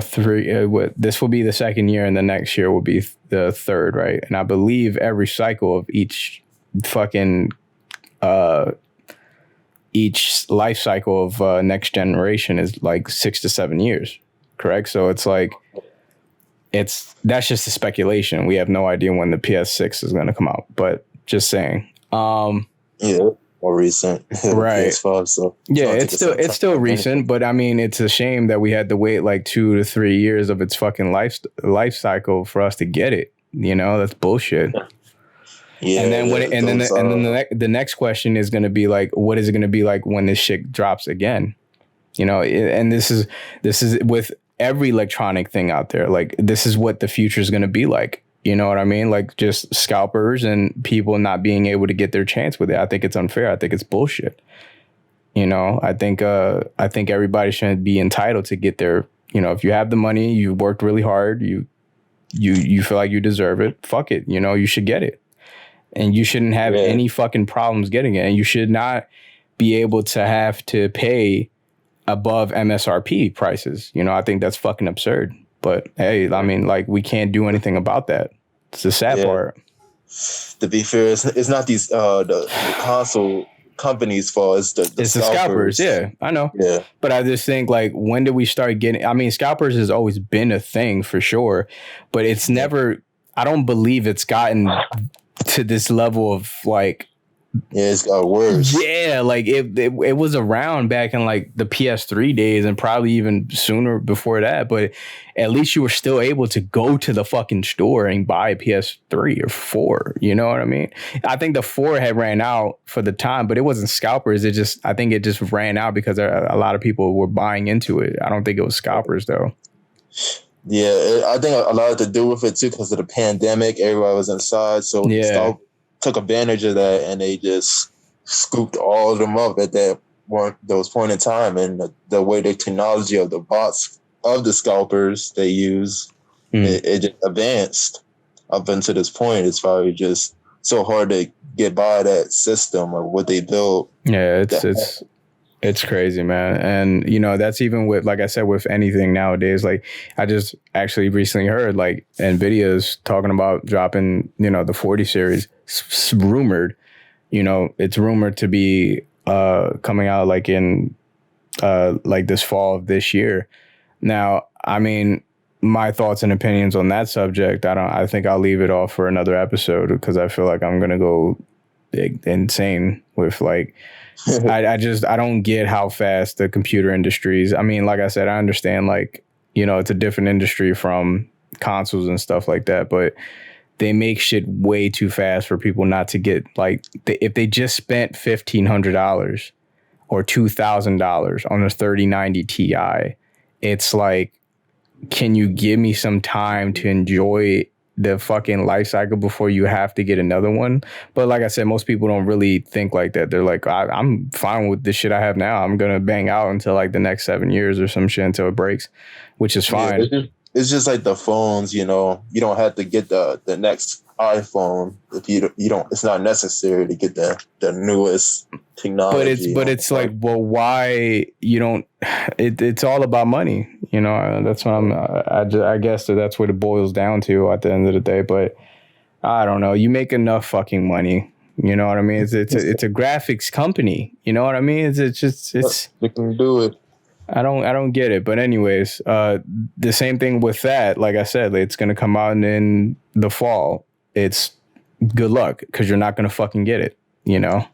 this will be the second year and the next year will be the third, right? And I believe every cycle of each fucking, each life cycle of next generation is like 6 to 7 years. Correct. So it's like, that's just a speculation. We have no idea when the PS6 is going to come out, but just saying. Yeah, more recent. Right. PS5, so yeah, it's still recent, but I mean, it's a shame that we had to wait like 2 to 3 years of its fucking life cycle for us to get it. You know, that's bullshit. Yeah, and then the next question is going to be like, what is it going to be like when this shit drops again? You know, and this is with every electronic thing out there. Like, this is what the future is going to be like. You know what I mean? Like, just scalpers and people not being able to get their chance with it. I think it's unfair. I think it's bullshit. You know, I think everybody should be entitled to get their, you know, if you have the money, you worked really hard, you feel like you deserve it, fuck it. You know, you should get it. And you shouldn't have any fucking problems getting it. And you should not be able to have to pay above MSRP prices. You know, I think that's fucking absurd. But hey, I mean, like, we can't do anything about that. It's the sad part. To be fair, it's not these the console companies' fault. It's the scalpers. Yeah, I know. Yeah, but I just think, like, when did we start getting? I mean, scalpers has always been a thing for sure, but it's never. I don't believe it's gotten to this level of like. Yeah, it's got worse. Yeah, like it was around back in like the PS3 days and probably even sooner before that. But at least you were still able to go to the fucking store and buy a PS3 or 4. You know what I mean? I think the 4 had ran out for the time, but it wasn't scalpers. I think it just ran out because a lot of people were buying into it. I don't think it was scalpers though. Yeah, I think a lot to do with it too because of the pandemic. Everybody was inside, so took advantage of that, and they just scooped all of them up at those point in time. And the way the technology of the bots of the scalpers they use, it just advanced up until this point. It's probably just so hard to get by that system of what they built. Yeah, it's crazy, man. And, you know, that's even with, like I said, with anything nowadays. Like, I just actually recently heard, like, NVIDIA's talking about dropping, you know, the 40 series. It's rumored, you know, it's rumored to be coming out, like, in, like, this fall of this year. Now, I mean, my thoughts and opinions on that subject, I think I'll leave it off for another episode because I feel like I'm going to go insane with, like, I don't get how fast the computer industries. I mean, like I said, I understand, like, you know, it's a different industry from consoles and stuff like that, but they make shit way too fast for people not to get, like, if they just spent $1,500 or $2,000 on a 3090 Ti, it's like, can you give me some time to enjoy the fucking life cycle before you have to get another one. But like I said, most people don't really think like that. They're like, I'm fine with the shit I have now. I'm gonna bang out until like the next 7 years or some shit until it breaks, which is fine. Yeah, it's just like the phones, you know. You don't have to get the next iPhone if you don't. It's not necessary to get the newest technology. But it's like, well, why you don't? It's all about money, you know. That's what I guess that's what it boils down to at the end of the day. But I don't know. You make enough fucking money. You know what I mean? It's a graphics company. You know what I mean? It's just you can do it. I don't get it. But anyways, the same thing with that. Like I said, it's gonna come out in the fall. It's good luck because you're not gonna fucking get it. You know.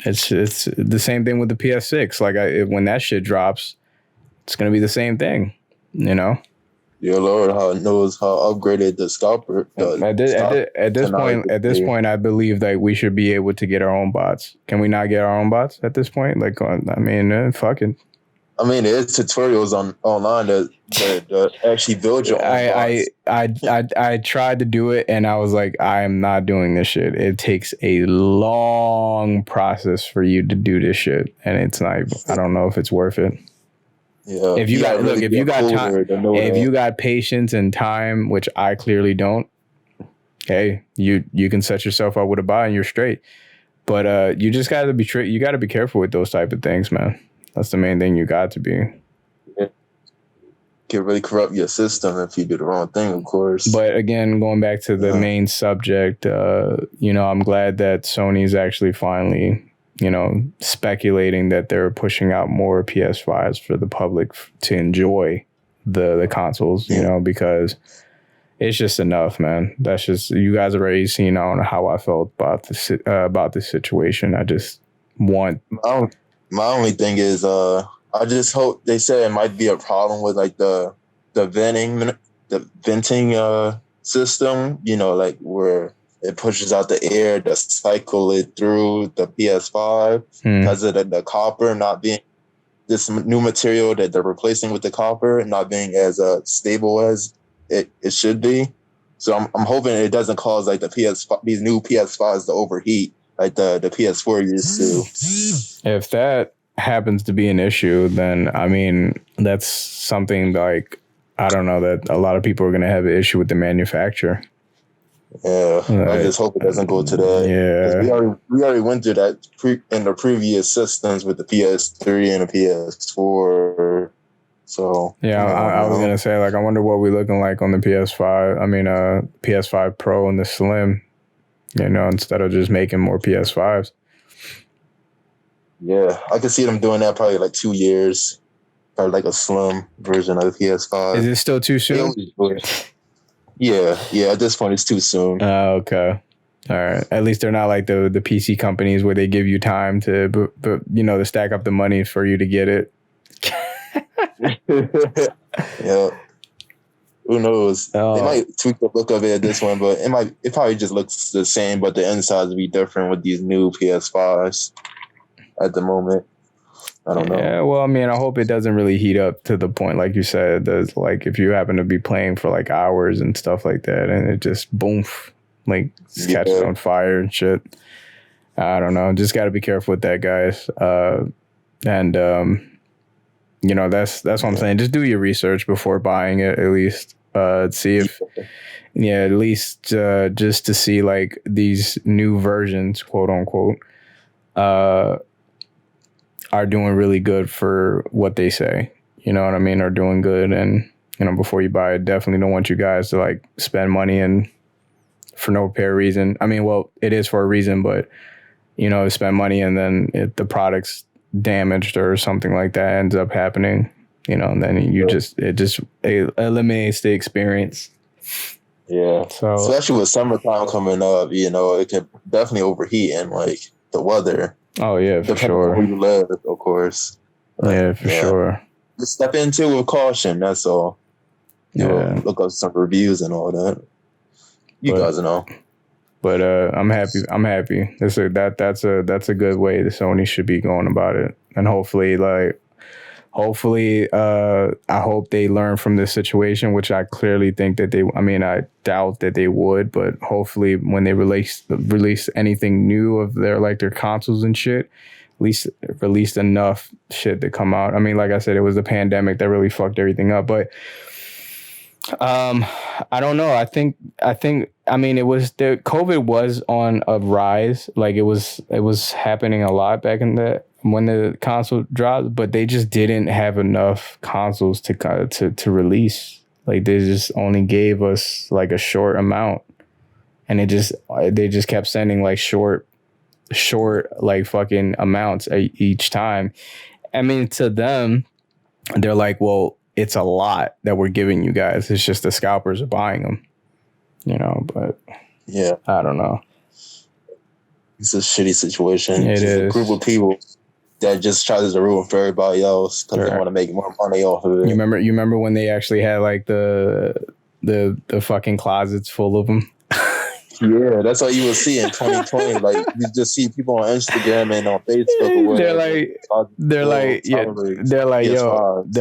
It's the same thing with the PS6. Like when that shit drops, it's gonna be the same thing. You know. Your Lord, how it knows how upgraded the scalper. At this point, I believe that we should be able to get our own bots. Can we not get our own bots at this point? Like, I mean, fucking. I mean, there's tutorials online that actually build your own bots. I tried to do it, and I was like, I am not doing this shit. It takes a long process for you to do this shit, and it's like, I don't know if it's worth it. Yeah. If you got patience and time, which I clearly don't, hey, you can set yourself up with a bot and you're straight. But you just gotta be careful with those type of things, man. That's the main thing you got to be. Yeah. Can really corrupt your system if you do the wrong thing, of course. But again, going back to the main subject, you know, I'm glad that Sony's actually finally, you know, speculating that they're pushing out more PS5s for the public to enjoy the consoles, you know, because it's just enough, man. That's just, you guys already seen on how I felt about this situation. I just want. My only thing is, I just hope they said it might be a problem with like the venting system, you know, like where it pushes out the air to cycle it through the PS5 because of the copper not being this new material that they're replacing with the copper not being as stable as it should be. So I'm hoping it doesn't cause like these new PS5s to overheat like the PS4 used to. If that happens to be an issue, then I mean that's something like, I don't know, that a lot of people are going to have an issue with the manufacturer. Yeah, I just hope it doesn't go to that. Yeah, we already went through that in the previous systems with the PS3 and the PS4. So yeah, I was gonna say, like, I wonder what we're looking like on the PS5. I mean, PS5 Pro and the Slim. You know, instead of just making more PS5s. Yeah, I could see them doing that probably like 2 years, probably like a slim version of the PS5. Is it still too soon? Yeah. At this point, it's too soon. Oh, okay. All right. At least they're not like the PC companies where they give you time to, you know, to stack up the money for you to get it. Yeah. Who knows? They might tweak the look of it at this one, but it probably just looks the same, but the insides will be different with these new PS5s at the moment. I don't know. Yeah, well, I mean, I hope it doesn't really heat up to the point, like you said, there's like if you happen to be playing for like hours and stuff like that, and it just boom, like catches on fire and shit. I don't know. Just got to be careful with that, guys. You know, that's what I'm saying. Just do your research before buying it, at least. See if, at least just to see like these new versions, quote unquote, are doing really good for what they say. You know what I mean? Are doing good. And, you know, before you buy it, definitely don't want you guys to like spend money and for no apparent reason. I mean, well, it is for a reason, but, you know, spend money and then the product's damaged or something like that ends up happening, you know, and then it eliminates the experience. Yeah. So especially with summertime coming up, you know, it can definitely overheat and like the weather. Oh yeah, for sure. Where you live, of course. Yeah, for sure. Just step into it with caution. That's all. You know, look up some reviews and all that. You guys know. But I'm happy. That's a good way the Sony should be going about it, and hopefully hopefully, I hope they learn from this situation, which I clearly think that I doubt that they would, but hopefully when they release anything new of their consoles and shit, at least released enough shit to come out. I mean, like I said, it was the pandemic that really fucked everything up, but I don't know. I think it was COVID was on a rise. Like it was happening a lot back in when the console dropped, but they just didn't have enough consoles to release. Like they just only gave us like a short amount, and they just kept sending like short like fucking amounts each time. I mean, to them, they're like, well, it's a lot that we're giving you guys. It's just the scalpers are buying them, but yeah, I don't know. It's a shitty situation. It is a group of people that just tries to ruin for everybody else because they want to make more money off of it. You remember when they actually had like the fucking closets full of them? Yeah, that's what you will see in 2020. Like you just see people on Instagram and on Facebook or whatever. They're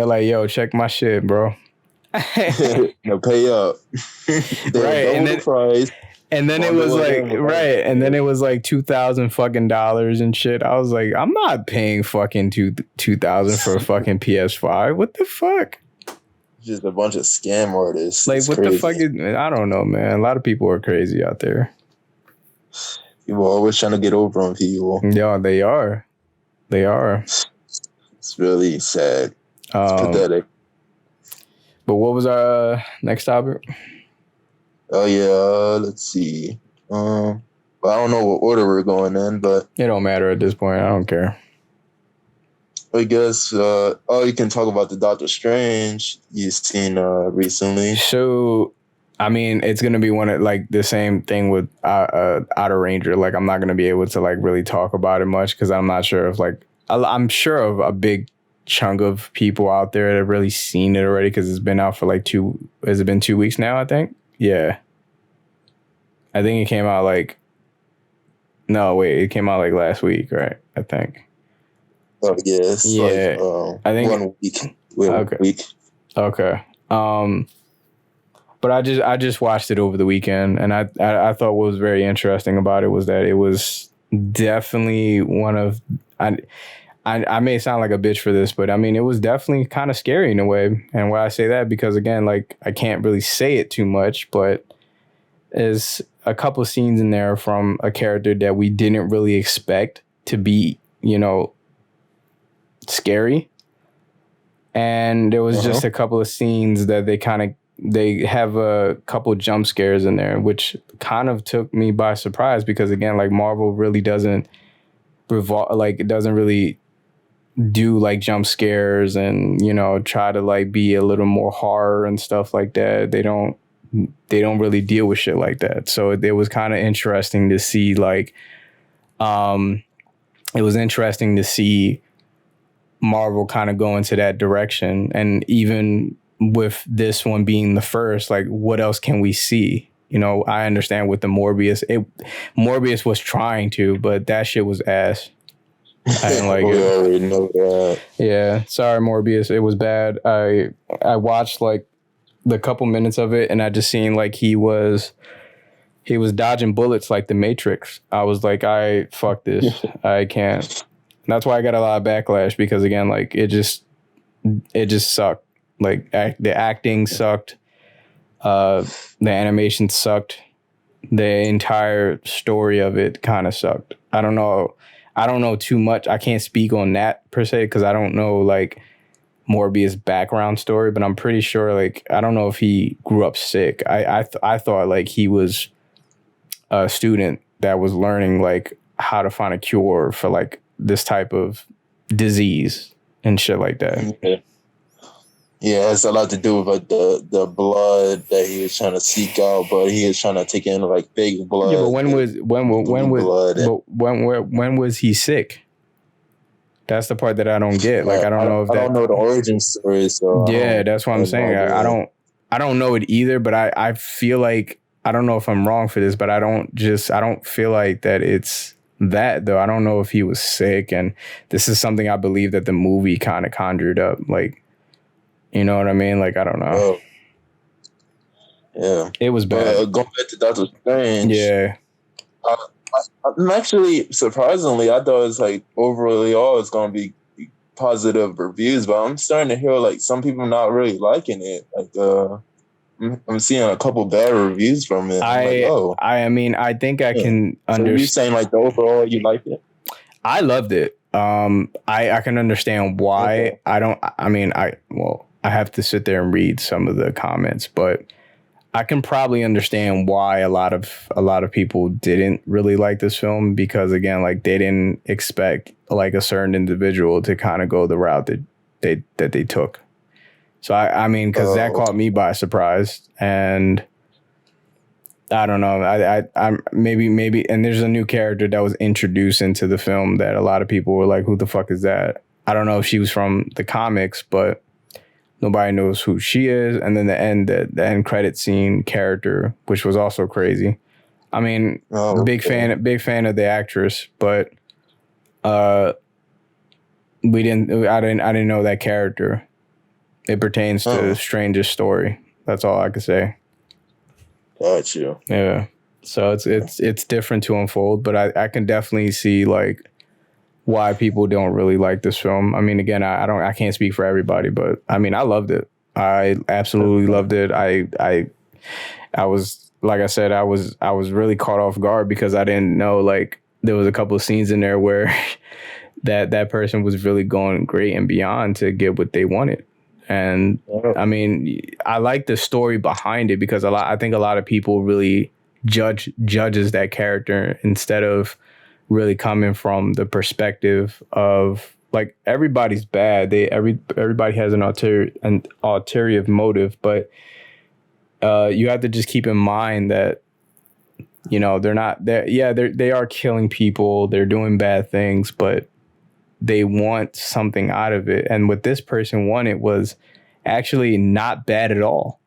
like, yo, check my shit, bro. No, pay up. Right, and then it was like, right, and then it was like $2,000 fucking dollars and shit. I was like, I'm not paying fucking $2,000 for a fucking PS5. What the fuck? Just a bunch of scam artists. Like, what the fuck I don't know, man. A lot of people are crazy out there. People are always trying to get over on people. Yeah, they are. It's really sad. It's pathetic. But what was our next topic? Oh yeah, let's see. But I don't know what order we're going in, but it don't matter at this point. I don't care. I guess you can talk about the Doctor Strange you've seen recently. So, I mean, it's gonna be one of like the same thing with Outer Ranger. Like, I'm not gonna be able to like really talk about it much because I'm not sure if like I'm sure of a big chunk of people out there that have really seen it already because it's been out for like has it been 2 weeks now? I think. Yeah. I think it came out like. No, wait, it came out like last week, right? I think. Oh yes. Yeah. Like, I think 1 week. Okay. Week. Okay. But I just watched it over the weekend, and I thought what was very interesting about it was that it was definitely one of I may sound like a bitch for this, but I mean, it was definitely kind of scary in a way. And why I say that, because again, like I can't really say it too much, but there's a couple of scenes in there from a character that we didn't really expect to be, scary. And there was just a couple of scenes that they have a couple jump scares in there, which kind of took me by surprise because again, like Marvel really doesn't it doesn't really do like jump scares and try to like be a little more horror and stuff like that. They don't really deal with shit like that. So it was kind of interesting to see like it was interesting to see Marvel kind of go into that direction. And even with this one being the first, like what else can we see? I understand with the Morbius was trying to, but that shit was ass. I didn't like it. Already know that. Yeah, sorry Morbius, it was bad. I watched like the couple minutes of it and I just seen like he was dodging bullets like the Matrix. I was like, fuck this. I can't. And that's why I got a lot of backlash because again, like it just sucked. Like the acting sucked. The animation sucked. The entire story of it kind of sucked. I don't know too much. I can't speak on that per se because I don't know like Morbius' background story, but I'm pretty sure like I don't know if he grew up sick. I thought like he was a student that was learning like how to find a cure for like this type of disease and shit like that. Yeah, it's a lot to do with like the blood that he was trying to seek out, but he was trying to take in like fake blood. Yeah, but when was he sick? That's the part that I don't get. Like I don't know if I don't know the origin story. So yeah, that's what I'm saying. I don't know it either, but I feel like I don't know if I'm wrong for this, but I don't feel like that it's that though. I don't know if he was sick, and this is something I believe that the movie kind of conjured up. Like, you know what I mean? Like, I don't know. Oh. Yeah, it was bad. Going back to Doctor Strange. Yeah. I'm actually surprisingly, I thought it's like overall it's going to be positive reviews, but I'm starting to hear like some people not really liking it. Like, I'm seeing a couple bad reviews from it. I mean, I think I can understand. So you saying like the overall you like it? I loved it. I can understand why. Okay. I have to sit there and read some of the comments, but I can probably understand why a lot of people didn't really like this film, because again, like they didn't expect like a certain individual to kind of go the route that they took. So I mean, because that caught me by surprise, and I don't know. I'm maybe, and there's a new character that was introduced into the film that a lot of people were like, "Who the fuck is that?" I don't know if she was from the comics, but nobody knows who she is. And then the end credit scene character, which was also crazy. I mean, big fan of the actress, but I didn't know that character. It pertains to Strange's story. That's all I could say. Got you. Yeah. So it's different to unfold, but I can definitely see like why people don't really like this film. I mean, again, I can't speak for everybody, but I mean, I loved it. I absolutely loved it. I was, like I said, I was really caught off guard because I didn't know, like, there was a couple of scenes in there where that person was really going great and beyond to get what they wanted. And I mean, I like the story behind it because I think a lot of people really judges that character instead of really coming from the perspective of like everybody's bad. Everybody has an ulterior motive, but you have to just keep in mind that, you know, they are killing people, they're doing bad things, but they want something out of it. And what this person wanted was actually not bad at all.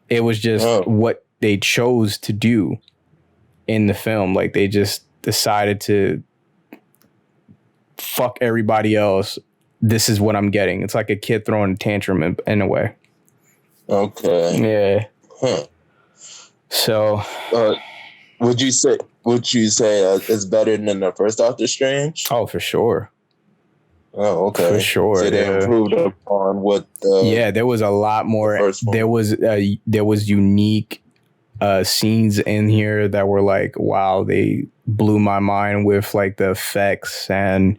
It was just what they chose to do in the film. Like they just decided to fuck everybody else. This is what I'm getting. It's like a kid throwing a tantrum in a way. Okay. Yeah. Huh. So, would you say it's better than the first Doctor Strange? Oh, for sure. Oh, okay. For sure. So they improved upon what. There was a lot more. There was unique scenes in here that were like, wow, they blew my mind with like the effects and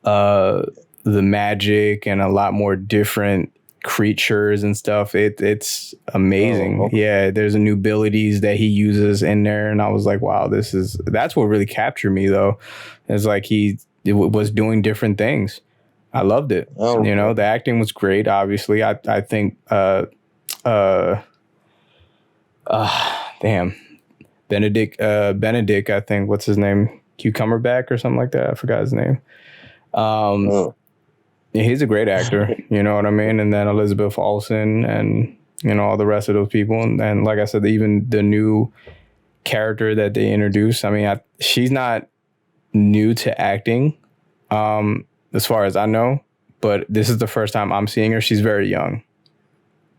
the magic and a lot more different creatures and stuff. It's amazing. Oh, okay. Yeah, there's new abilities that he uses in there, and I was like, wow, that's what really captured me though. It's like he was doing different things. I loved it. Oh, you know, the acting was great. Obviously, I think Benedict, I think, what's his name? Cucumberback or something like that. I forgot his name. He's a great actor, you know what I mean? And then Elizabeth Olsen and, you know, all the rest of those people. And like I said, even the new character that they introduced, I mean, she's not new to acting, as far as I know, but this is the first time I'm seeing her. She's very young.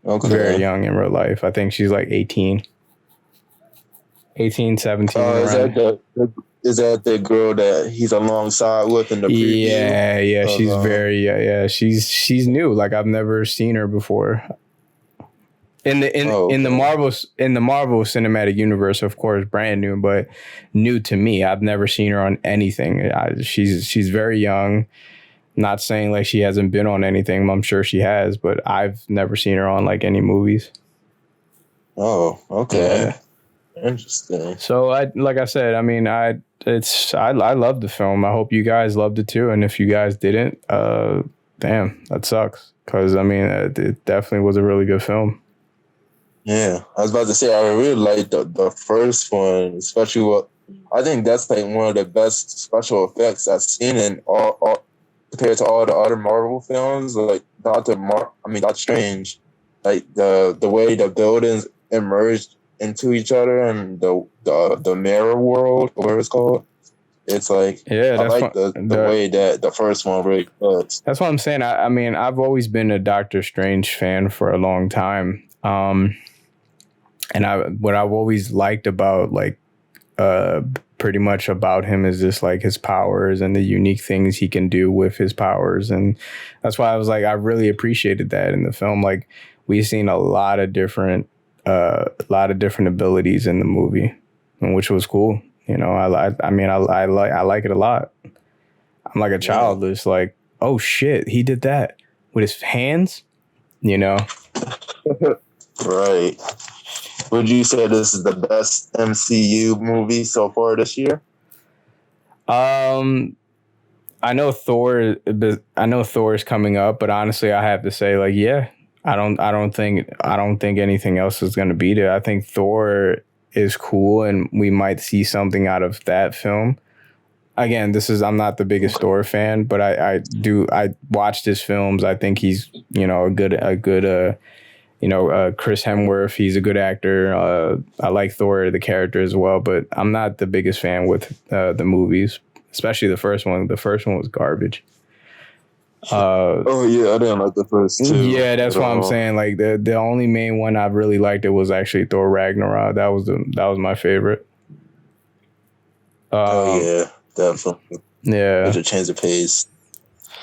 Okay. Very young in real life. I think she's like 18, 17. Is that the girl that he's alongside with in the preview? Yeah. She's new. Like I've never seen her before. In the Marvel Cinematic Universe, of course, brand new, but new to me. I've never seen her on anything. She's very young. Not saying like she hasn't been on anything. I'm sure she has, but I've never seen her on like any movies. Oh, okay. Yeah. Interesting. So I love the film. I hope you guys loved it too. And if you guys didn't, damn, that sucks. Because I mean, it definitely was a really good film. Yeah, I was about to say I really liked the first one, especially I think that's like one of the best special effects I've seen in all compared to all the other Marvel films, like Doctor Strange, like the way the buildings emerged into each other and the mirror world, whatever it's called. It's like Yeah, I like the way that the first one really looks. That's what I'm saying. I mean, I've always been a Doctor Strange fan for a long time. And what I've always liked about like pretty much about him is just like his powers and the unique things he can do with his powers. And that's why I was like, I really appreciated that in the film. Like we've seen a lot of different abilities in the movie, and which was cool. You know, I like it a lot. I'm like a child that's like, oh shit, he did that with his hands, you know? Right. Would you say this is the best MCU movie so far this year? I know Thor is coming up, but honestly, I have to say, like, yeah, I don't think anything else is going to beat it. I think Thor is cool, and we might see something out of that film. Again, I'm not the biggest Thor fan, but I watched his films. I think he's, you know, a good Chris Hemsworth. He's a good actor. I like Thor, the character as well, but I'm not the biggest fan with the movies, especially the first one. The first one was garbage. Oh yeah, I didn't like the first two. Yeah, that's what I'm saying. Like the only main one I really liked it was actually Thor Ragnarok. That was my favorite. Oh yeah, definitely. Yeah, there's a change of pace.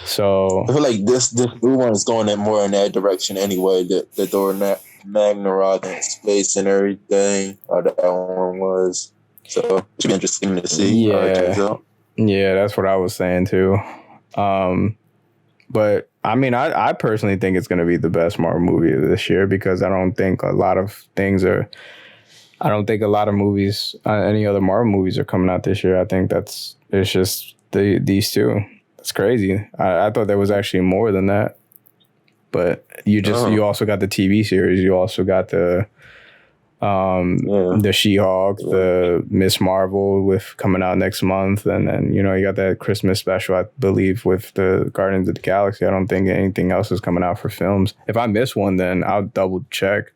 So I feel like this new one is going more in that direction anyway. The Thor Ragnarok and space and everything. How that one was. So it should be interesting to see how it turns out. Yeah, that's what I was saying too. But I mean, I personally think it's going to be the best Marvel movie of this year because I don't think a lot of movies, any other Marvel movies are coming out this year. I think it's just these two. It's crazy. I thought there was actually more than that. But you also got the TV series. You also got the She-Hulk, the Miss Marvel with coming out next month, and then you got that Christmas special, I believe, with the Guardians of the Galaxy. I don't think anything else is coming out for films. If I miss one, then I'll double check.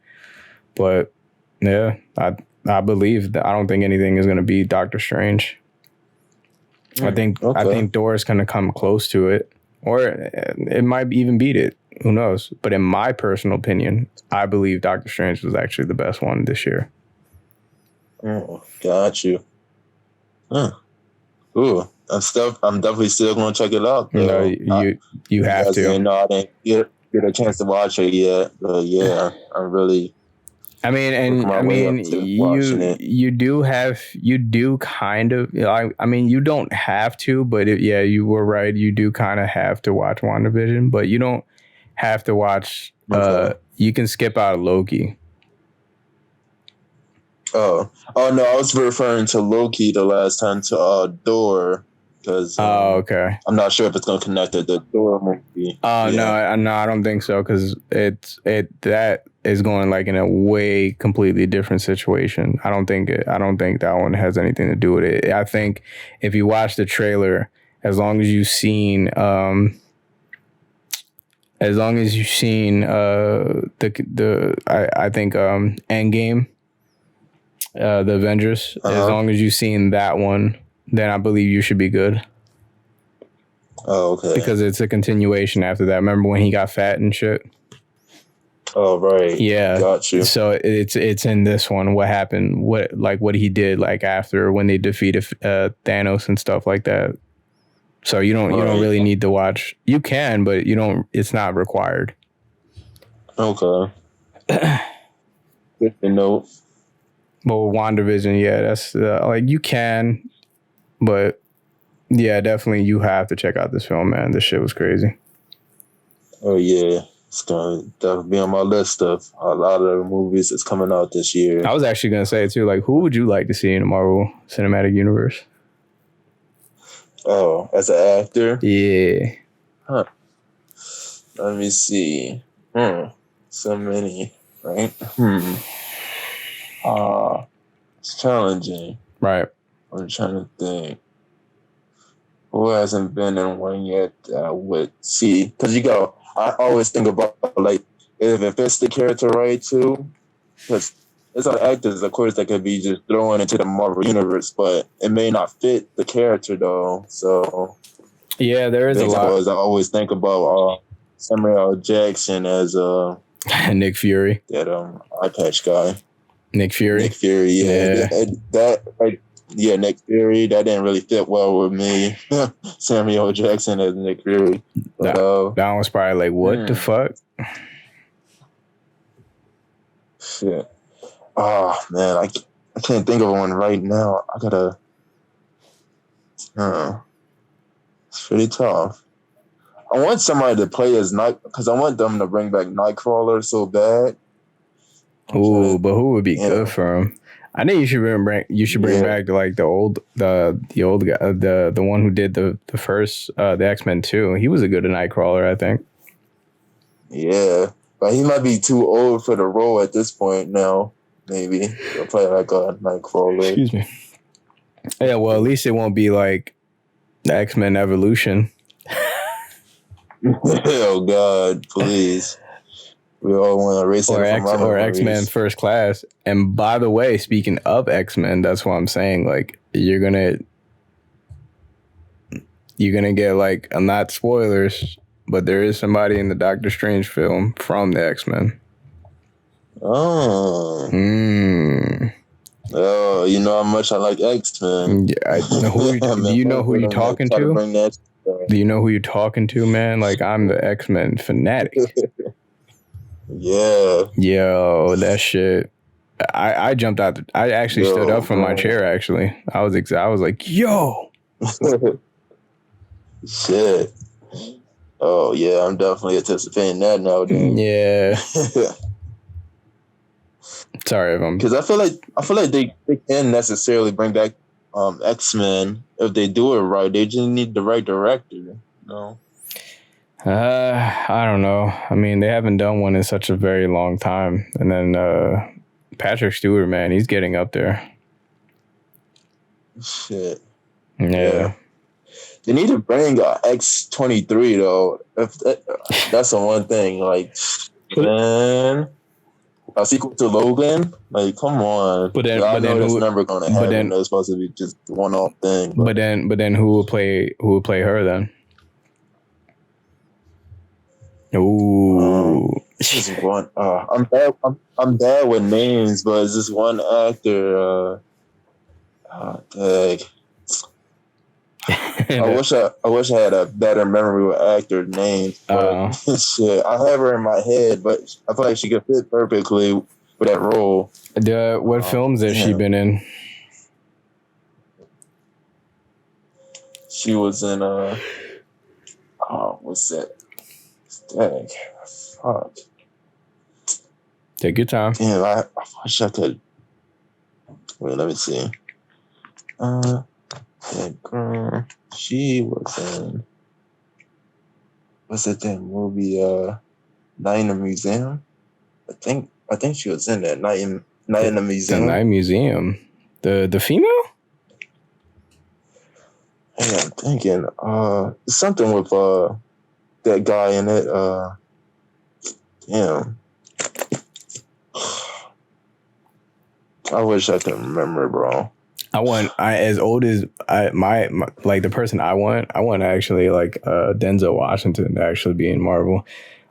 But yeah, I believe that I don't think anything is going to be Doctor Strange. I think Thor is going to come close to it, or it might even beat it. Who knows? But in my personal opinion, I believe Doctor Strange was actually the best one this year. Oh, got you. Huh. Ooh, I'm definitely still going to check it out. Though. You have to. I didn't get a chance to watch it yet, but yeah, I'm really. You do kind of. You don't have to, but you were right. You do kind of have to watch WandaVision, but you don't have to watch. You can skip out Loki. Oh no! I was referring to Loki the last time to Thor because. Okay. I'm not sure if it's going to connect to the Thor movie. No, I don't think so because that is going like in a way completely different situation. I don't think that one has anything to do with it. I think if you watch the trailer, as long as you've seen Endgame, the Avengers, as long as you've seen that one, then I believe you should be good. Oh, okay. Because it's a continuation after that. Remember when he got fat and shit? Oh, right. Yeah. Got you. So it's in this one. What happened? What he did like after when they defeated Thanos and stuff like that. So you don't really need to watch. You can, but you don't. It's not required. Okay. Good to know. Well, WandaVision, yeah, that's you can, but yeah, definitely you have to check out this film, man. This shit was crazy. Oh yeah, it's gonna definitely be on my list of a lot of the movies that's coming out this year. I was actually gonna say too, like, who would you like to see in the Marvel Cinematic Universe? Oh, as an actor? Yeah. Huh. Let me see. So many, right? It's challenging. Right. I'm trying to think. Who hasn't been in one yet that I would see? Because I always think about, like, if it fits the character right, too. Because It's other actors, of course, that could be just thrown into the Marvel universe, but it may not fit the character though. So Yeah, there is a lot. I always think about Samuel L. Jackson as Nick Fury. that eye patch guy. Nick Fury. Nick Fury, yeah. Nick Fury. That didn't really fit well with me. Samuel L. Jackson as Nick Fury. But, that was probably like, what the fuck? Shit. Oh man, I can't think of one right now. I gotta. It's pretty tough. I want somebody to play as Night because I want them to bring back Nightcrawler so bad. Ooh, but who would be good for him? I think you should bring back like the old guy, the one who did the first the X-Men 2. He was a good Nightcrawler, I think. Yeah, but he might be too old for the role at this point now. Maybe he'll play like a Nightcrawler. Excuse me. Yeah, well, at least it won't be like the X-Men Evolution. Oh God, please. We all want to race or X-Men First Class. And by the way, speaking of X-Men, that's what I'm saying. Like you're gonna get like not spoilers, but there is somebody in the Doctor Strange film from the X-Men. Oh. Oh, you know how much I like X-Men. Yeah, do you know who you're talking to? Do you know who you're talking to, man? Like I'm the X-Men fanatic. Yeah. Yo, that shit. I jumped out. I actually stood up from my chair. Actually, I was like, yo. Shit. Oh yeah, I'm definitely anticipating that now. Dude. Yeah. Sorry if I'm. Because I feel like they can necessarily bring back X-Men if they do it right. They just need the right director. You know? I don't know. I mean, they haven't done one in such a very long time. And then Patrick Stewart, man, he's getting up there. Shit. Yeah. They need to bring X-23 though. That's the one thing. Like, man, a sequel to Logan. Like, come on. But then it's never gonna happen. It's supposed to be just one-off thing. But then who will play her then? Ooh. This is one. I'm bad with names, but it's just one actor. Dang. I wish I had a better memory with actor names. But shit, I have her in my head, but I feel like she could fit perfectly with that role. What films has she been in? She was in what's that? Dang, fuck. Take your time. Damn, I wish I could. Wait, let me see. That girl, she was in. What's that damn movie? Night in the Museum. I think she was in that Night in the Museum. The Night Museum. The female. Hey, I'm thinking. Something with that guy in it. Damn. I wish I could remember, bro. As old as my like the person I want actually like Denzel Washington to actually be in Marvel.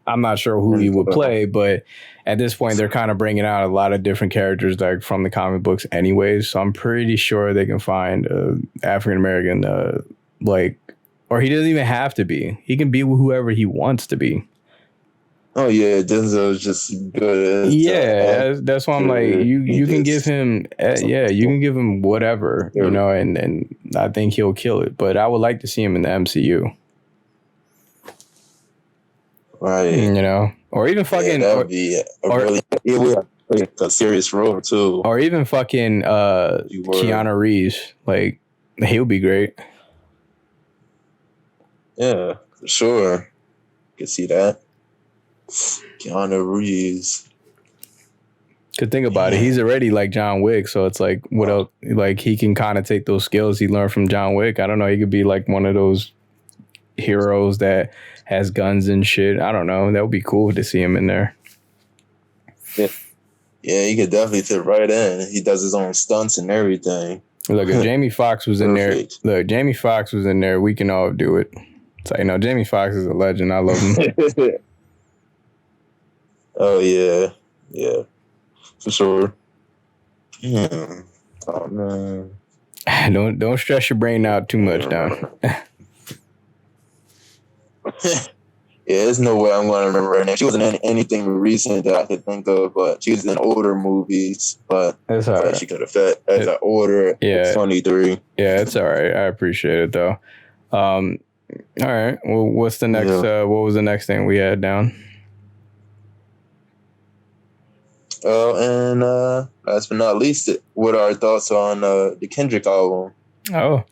I'm not sure who he would play, but at this point they're kind of bringing out a lot of different characters like from the comic books anyways. So I'm pretty sure they can find African American or he doesn't even have to be. He can be whoever he wants to be. Oh yeah, Denzel's just good. That's why I'm like, you can give him, you can give him whatever, you know, and I think he'll kill it. But I would like to see him in the MCU, right? You know, or even fucking that would be a serious role too, or even fucking Keanu Reeves, like he'll be great. Yeah, for sure. You can see that. Keanu Reeves. Could think about it. He's already like John Wick, so it's like, what else? Like he can kind of take those skills he learned from John Wick. I don't know. He could be like one of those heroes that has guns and shit. I don't know. That would be cool to see him in there. Yeah, he could definitely fit right in. He does his own stunts and everything. Look, if Jamie Foxx was in there, Perfect. Jamie Foxx was in there, we can all do it. It's like, Jamie Foxx is a legend. I love him. Oh yeah, yeah, for sure. Yeah. Oh man. Don't stress your brain out too much, Don. Yeah, there's no way I'm going to remember her name. She wasn't in anything recent that I could think of, but she was in older movies. But It's all right. she could have fit as an older 23. Yeah, it's all right. I appreciate it though. All right. Well, what's the next? What was the next thing we had down? And last but not least, what are our thoughts on the Kendrick album? Oh.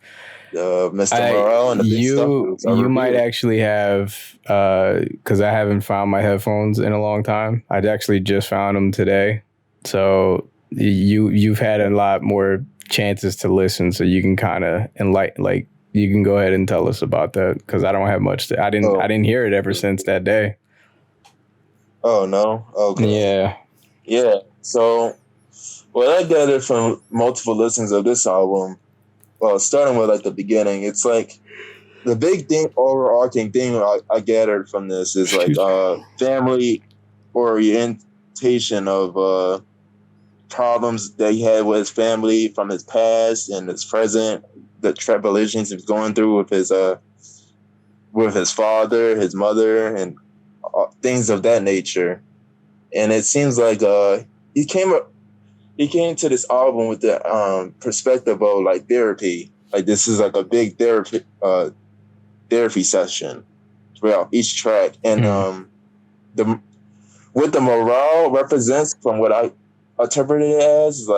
Mr. Morale and the Big Stuff. You might actually have, because I haven't found my headphones in a long time. I actually just found them today, so you've had a lot more chances to listen, so you can kind of you can go ahead and tell us about that, because I don't have much. I didn't hear it ever since that day. Oh no. Okay. Yeah. So, what I gathered from multiple listens of this album. Well, starting with the beginning, it's like the big thing, overarching thing I gathered from this is family orientation of problems that he had with his family from his past and his present, the tribulations he was going through with his father, his mother, and things of that nature. And it seems like he came to this album with the perspective of therapy. Like this is a big therapy session throughout each track. And what the morale represents, from what I interpreted it as, is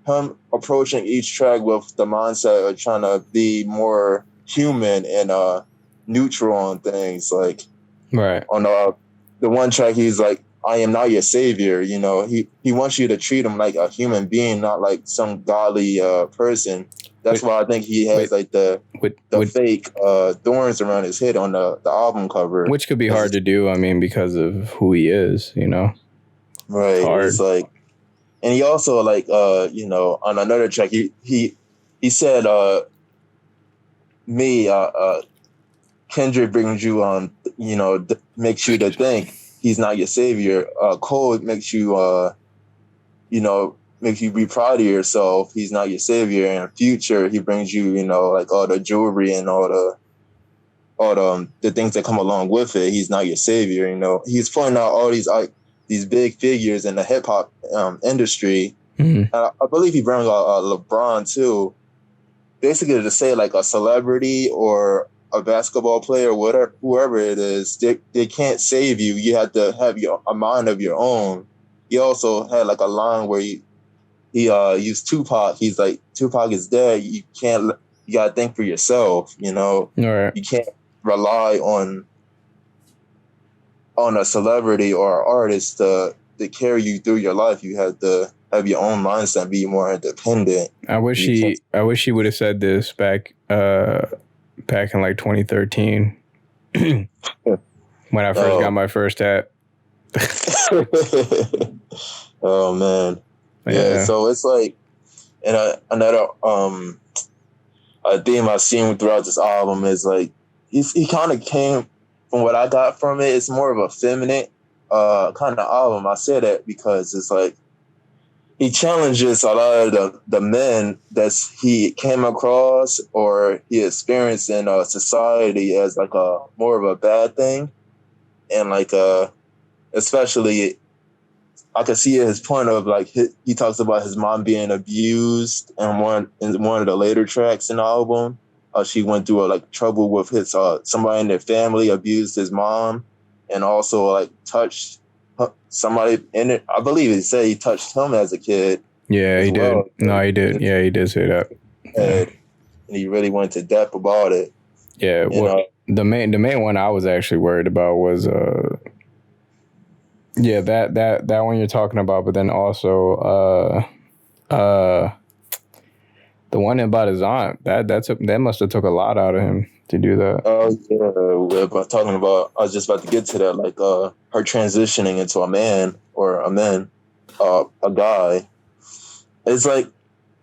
him approaching each track with the mindset of trying to be more human and neutral on things. Right. On the one track, he's like, I am not your savior. He wants you to treat him like a human being, not like some godly person. That's why I think he has the fake thorns around his head on the album cover. Which could be hard to do, because of who he is, Right. It's and he also on another track, he said, Kendrick brings you on, makes you to think. He's not your savior. Code makes you, makes you be proud of yourself. He's not your savior. And Future, he brings you, all the jewelry and all the things that come along with it. He's not your savior. He's pointing out all these big figures in the hip hop industry. Mm-hmm. I believe he brings LeBron too. Basically, to say a celebrity or a basketball player, whatever, whoever it is, they can't save you. You have to have a mind of your own. He also had a line where he used Tupac. He's like, Tupac is dead. You gotta think for yourself. Right. You can't rely on a celebrity or an artist to carry you through your life. You have to have your own mindset and be more independent. I wish he would have said this back in 2013 when I first got my first hat. Oh man. Yeah. So it's and another theme I've seen throughout this album is he kind of came, from what I got from it, it's more of a feminine kind of album. I say that because it's he challenges a lot of the men that he came across or he experienced in society as a more of a bad thing. And especially I could see his point of he talks about his mom being abused in one of the later tracks in the album. She went through trouble with his somebody in their family abused his mom, and also touched somebody in it. I believe he said he touched him as a kid. Yeah, he did. No, he did. Yeah, he did say that. And he really went to depth about it. Yeah. The main one I was actually worried about was that one you're talking about, but then also the one about his aunt. That must have took a lot out of him to do that. Oh yeah, but I was just about to get to that, her transitioning into a man or a man. a guy. It's like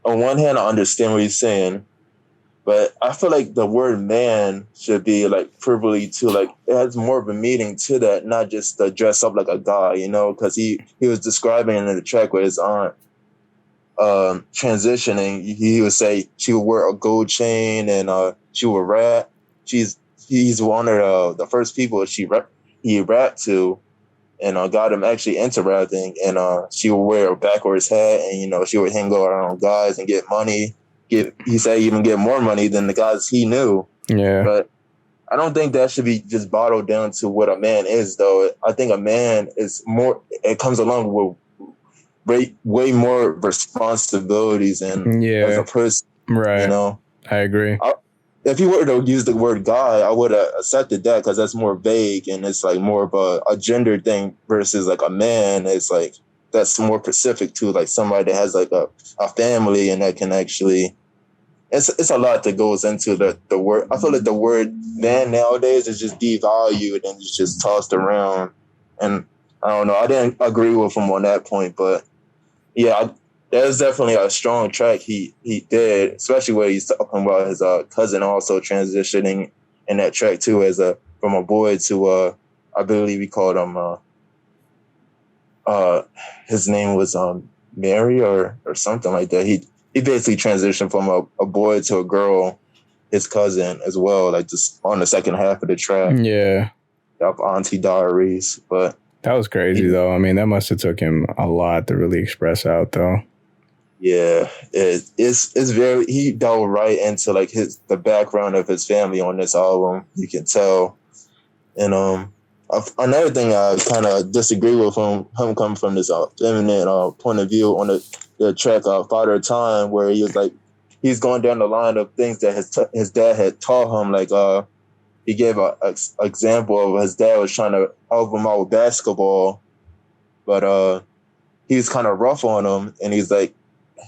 on one hand I understand what he's saying, but I feel like the word man should be like privily to like it has more of a meaning to that, not just to dress up like a guy, you know, because he was describing in the track with his aunt transitioning. He would say she would wear a gold chain and she would rap. He's one of the first people he rapped to, and got him actually into rapping. And she would wear a backwards hat, and you know she would hang around guys and get money. He said even get more money than the guys he knew. Yeah. But I don't think that should be just bottled down to what a man is, though. I think a man is more. It comes along with way more responsibilities and as a person, right. you know. I agree. If you were to use the word guy, I would have accepted that because that's more vague and it's like more of a gender thing versus like a man. It's like that's more specific to like somebody that has like a family and that can actually. It's a lot that goes into the word. I feel like the word man nowadays is just devalued and it's just tossed around. And I don't know. I didn't agree with him on that point, but yeah, there's definitely a strong track he did, especially where he's talking about his cousin also transitioning in that track too, as from a boy to I believe he called him his name was Mary or something like that. He basically transitioned from a boy to a girl, his cousin as well, like just on the second half of the track. Yeah. Of Auntie Diaries, but. That was crazy, though. I mean, that must have took him a lot to really express out, though. Yeah, it's very. He delved right into like the background of his family on this album. You can tell, and another thing I kind of disagree with him coming from this feminine point of view on the track Father Time, where he was like he's going down the line of things that his dad had taught him, like he gave an example of his dad was trying to help him out with basketball, but he was kind of rough on him, and he's like,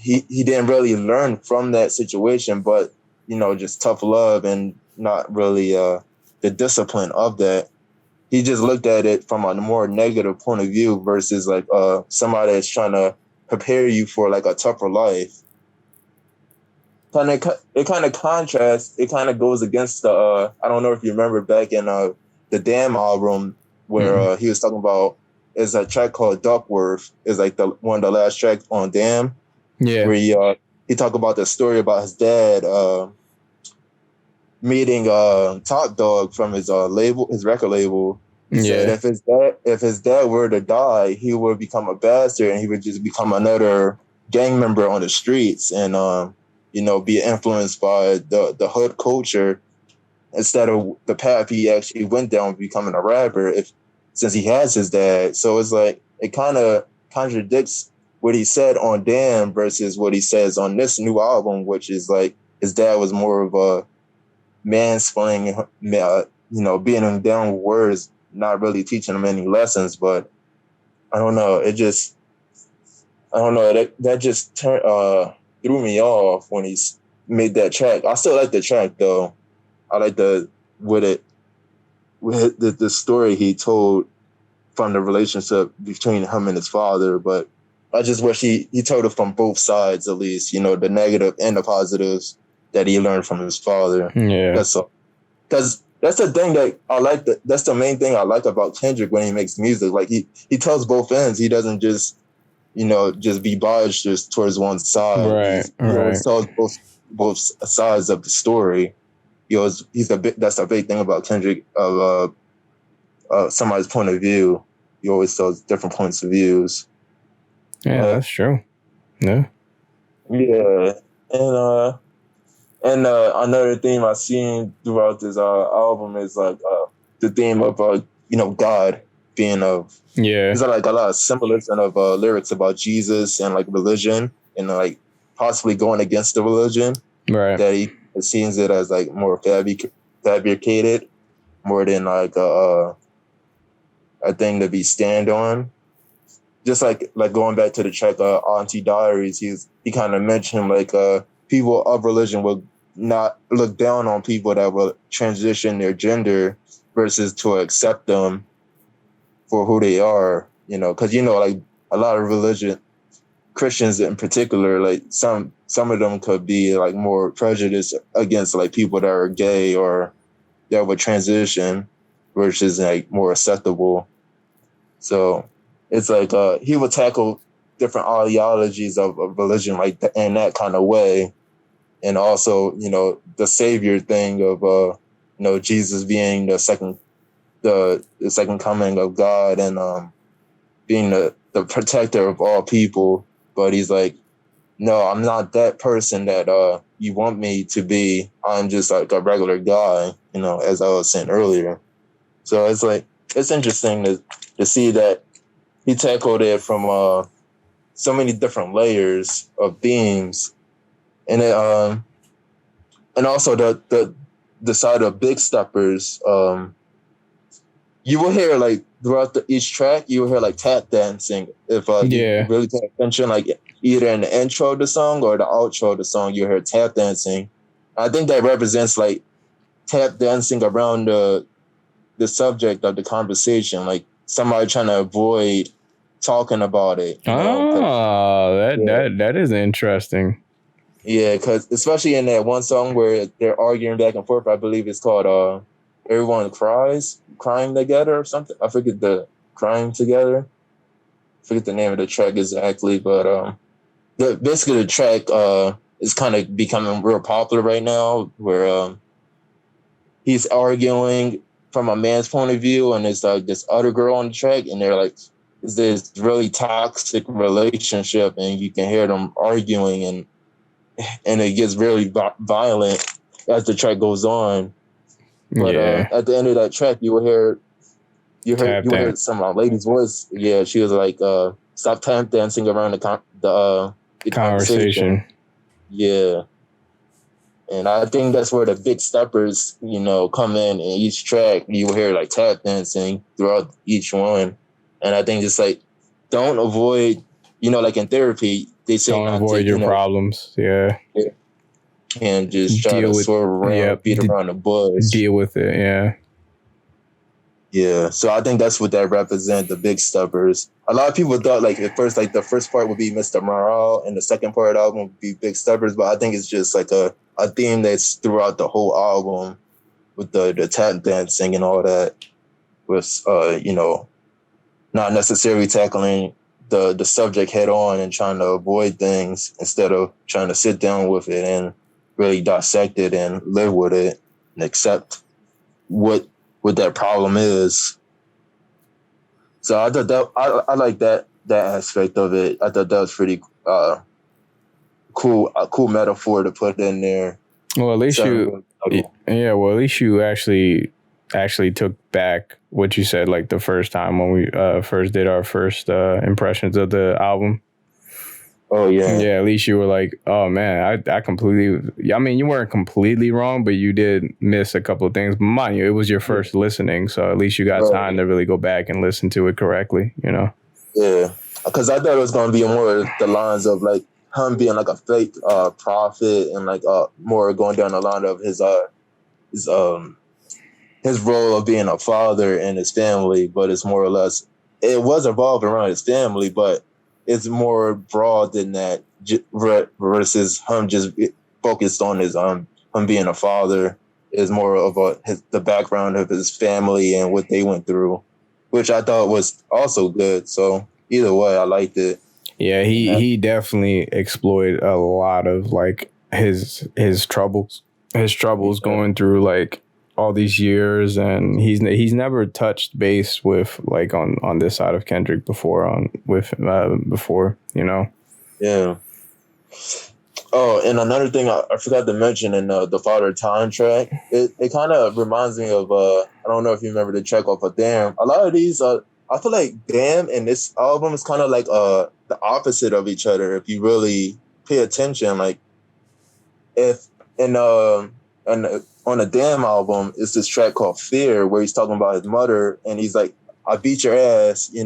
he didn't really learn from that situation, but you know, just tough love and not really the discipline of that. He just looked at it from a more negative point of view versus like somebody that's trying to prepare you for like a tougher life. It kind of contrasts. It kind of goes against the. I don't know if you remember back in the Damn album where he was talking about is a track called Duckworth. Is like one of the last tracks on Damn. Yeah. Where he talked about the story about his dad meeting Top Dog from his record label. He said if his dad were to die, he would become a bastard and he would just become another gang member on the streets and you know, be influenced by the hood culture instead of the path he actually went down becoming a rapper since he has his dad. So it's like it kind of contradicts what he said on Damn versus what he says on this new album, which is like his dad was more of a mansplaining, you know, beating him down with words, not really teaching him any lessons. But I don't know. I don't know. That just threw me off when he made that track. I still like the track though. I like the story he told from the relationship between him and his father, but I just wish he told it from both sides at least, you know, the negative and the positives that he learned from his father. Yeah. That's all. Because that's the thing that I like. That's the main thing I like about Kendrick when he makes music. Like he tells both ends. He doesn't just, you know, just be biased just towards one side. He always tells both sides of the story. That's a big thing about Kendrick of somebody's point of view. He always tells different points of views. Yeah, that's true. Yeah. Yeah, and another theme I've seen throughout this album is like the theme of you know, God being of. Yeah. There's like a lot of symbolism of lyrics about Jesus and like religion and like possibly going against the religion. Right. That he sees it as like more fabricated, more than like a thing to be stand on. Just like going back to the track Auntie Diaries, he kind of mentioned like people of religion will not look down on people that will transition their gender versus to accept them for who they are, you know, because, you know, like a lot of religion, Christians in particular, like some of them could be like more prejudiced against like people that are gay or that would transition, versus like more acceptable. So it's like he would tackle different ideologies of religion like in that kind of way, and also the savior thing of Jesus being the second coming of God, and being the protector of all people. But he's like, no, I'm not that person that you want me to be. I'm just like a regular guy, as I was saying earlier. So it's like, it's interesting to see that he tackled it from so many different layers of themes, and and also the side of Big Steppers. You will hear like throughout each track, you will hear like tap dancing. If you really pay attention, like either in the intro of the song or the outro of the song, you hear tap dancing. I think that represents like tap dancing around the subject of the conversation, like somebody trying to avoid talking about it. That is interesting. Yeah, because especially in that one song where they're arguing back and forth, I believe it's called Everyone Crying Together or something. I forget the Crying Together. I forget the name of the track exactly, but basically the track is kind of becoming real popular right now, where he's arguing from a man's point of view, and it's like this other girl on the track, and they're like, it's this really toxic relationship, and you can hear them arguing, and it gets really violent as the track goes on. But at the end of that track, you will hear some lady's voice. Yeah, she was like, "Stop tap dancing around the conversation." Yeah, and I think that's where the Big Steppers, come in each track. You will hear like tap dancing throughout each one, and I think it's like, don't avoid, like in therapy, they say don't avoid your problems. Yeah. And just try to swerve around, beat around the bush. Deal with it, yeah. Yeah, so I think that's what that represents, the Big Steppers. A lot of people thought like at first, like the first part would be Mr. Morale and the second part of the album would be Big Steppers, but I think it's just like a theme that's throughout the whole album with the tap dancing and all that, with not necessarily tackling the subject head on and trying to avoid things instead of trying to sit down with it and really dissect it and live with it and accept what that problem is. So I thought that I like that aspect of it. I thought that was pretty cool, a cool metaphor to put in there. Well, at least at least you actually took back what you said like the first time when we first did our first impressions of the album. Oh, yeah. Yeah, at least you were like, oh, man, I completely... I mean, you weren't completely wrong, but you did miss a couple of things. But mind you, it was your first listening, so at least you got time to really go back and listen to it correctly, Yeah, because I thought it was going to be more the lines of, like, him being, like, a fake prophet and, like, more going down the line of his role of being a father in his family, but it's more or less... It was evolved around his family, but it's more broad than that, versus him just focused on his him being a father. Is more of the background of his family and what they went through, which I thought was also good. So either way, I liked it. Yeah, he definitely exploited a lot of like his troubles going through like all these years, and he's never touched base with like on this side of Kendrick before, Yeah. Oh, and another thing I forgot to mention in the Father Time track, it kind of reminds me of I don't know if you remember the track off of Damn. A lot of these I feel like Damn and this album is kind of like the opposite of each other if you really pay attention. Like if on the Damn album, it's this track called Fear, where he's talking about his mother, and he's like, I beat your ass, he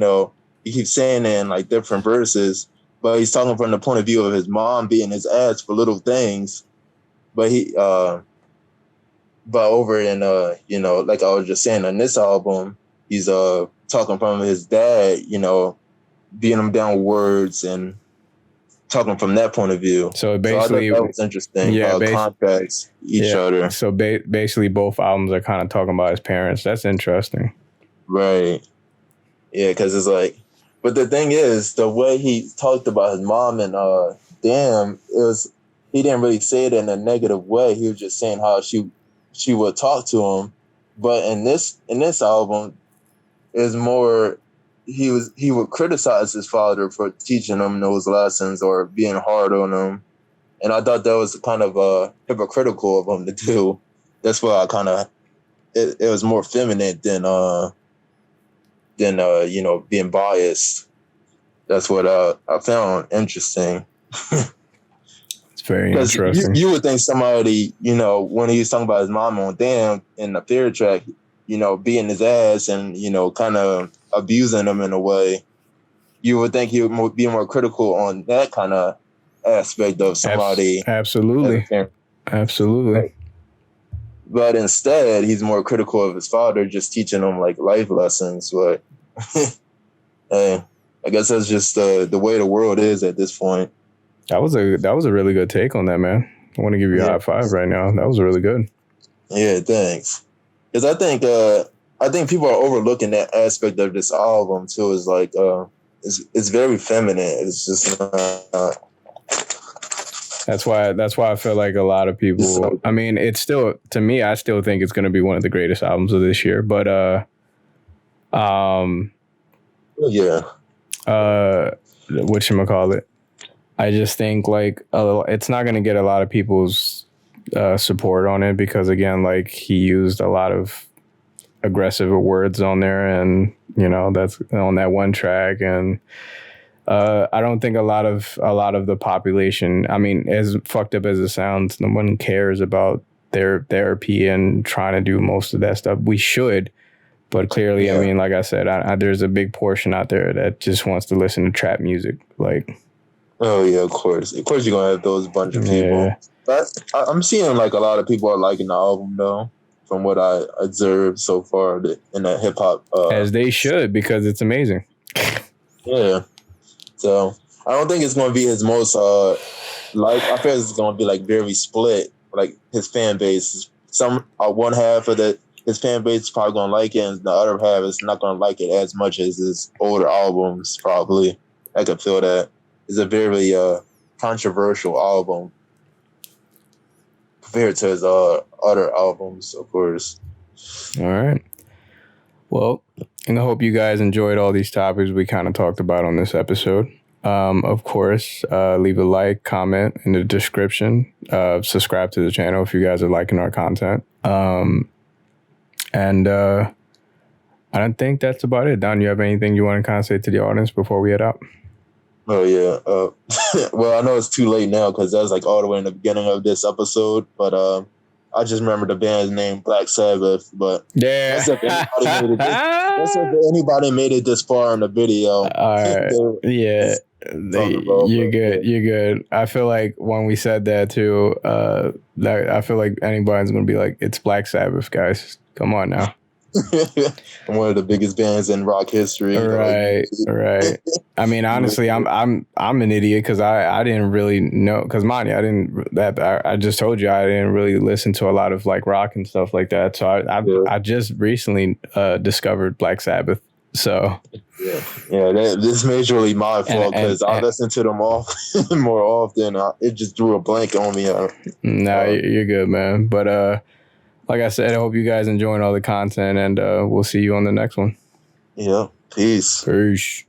keeps saying it in like different verses, but he's talking from the point of view of his mom beating his ass for little things. But but over in like I was just saying on this album, he's talking from his dad, beating them down with words and talking from that point of view. So basically, I thought that was interesting. Yeah, contrast each other. So basically, both albums are kind of talking about his parents. That's interesting. Right. Yeah, because it's like, but the thing is, the way he talked about his mom and Damn, he didn't really say it in a negative way. He was just saying how she would talk to him. But in this album, is more he would criticize his father for teaching him those lessons or being hard on him. And I thought that was kind of hypocritical of him to do. That's why I kind of it was more feminine than being biased. That's what I found interesting. It's very interesting. You would think somebody, when he was talking about his mom on Damn in the Fear track, beating his ass and, kind of abusing him in a way, you would think he would be more critical on that kind of aspect of somebody. Absolutely. Absolutely. But instead, he's more critical of his father, just teaching him like life lessons. But I guess that's just the way the world is at this point. That was a really good take on that, man. I want to give you a high five right now. That was really good. Yeah, thanks. Because I think people are overlooking that aspect of this album too. Is like it's very feminine. It's just That's why I feel like a lot of people. I mean, it's still, to me, I still think it's going to be one of the greatest albums of this year. But whatchamacallit? I just think like it's not going to get a lot of people's support on it because, again, like he used a lot of aggressive words on there, and that's on that one track. And I don't think a lot of the population, I mean, as fucked up as it sounds, no one cares about their therapy and trying to do most of that stuff. We should, but clearly, I mean, like I said, there's a big portion out there that just wants to listen to trap music. Like, oh yeah, of course you're gonna have those bunch of people. Yeah. But I'm seeing like a lot of people are liking the album though, from what I observed so far in the hip hop. As they should, because it's amazing. Yeah. So I don't think it's going to be his most I feel it's going to be like very split. Like his fan base, one half of his fan base is probably going to like it, and the other half is not going to like it as much as his older albums. Probably, I can feel that. It's a very controversial album compared to his other albums, of course. All right. Well, and I hope you guys enjoyed all these topics we kind of talked about on this episode. Of course, leave a like, comment in the description. Subscribe to the channel if you guys are liking our content. And I don't think that's about it. Don, you have anything you want to kind of say to the audience before we head out? Oh, yeah. Well, I know it's too late now because that was like all the way in the beginning of this episode. But I just remember the band's name, Black Sabbath. But yeah, that's if anybody made it this far in the video. All right. Yeah. You're good. I feel like when we said that too, I feel like anybody's gonna be like, it's Black Sabbath, guys. Come on now. One of the biggest bands in rock history. Right. I mean, honestly, I'm an idiot because I didn't really know, because I just told you I didn't really listen to a lot of like rock and stuff like that. So I just recently discovered Black Sabbath. So yeah, this is majorly my fault because I listen to them all more often. It just drew a blank on me. No, you're good, man. But like I said, I hope you guys enjoying all the content, and we'll see you on the next one. Yeah, peace. Peace.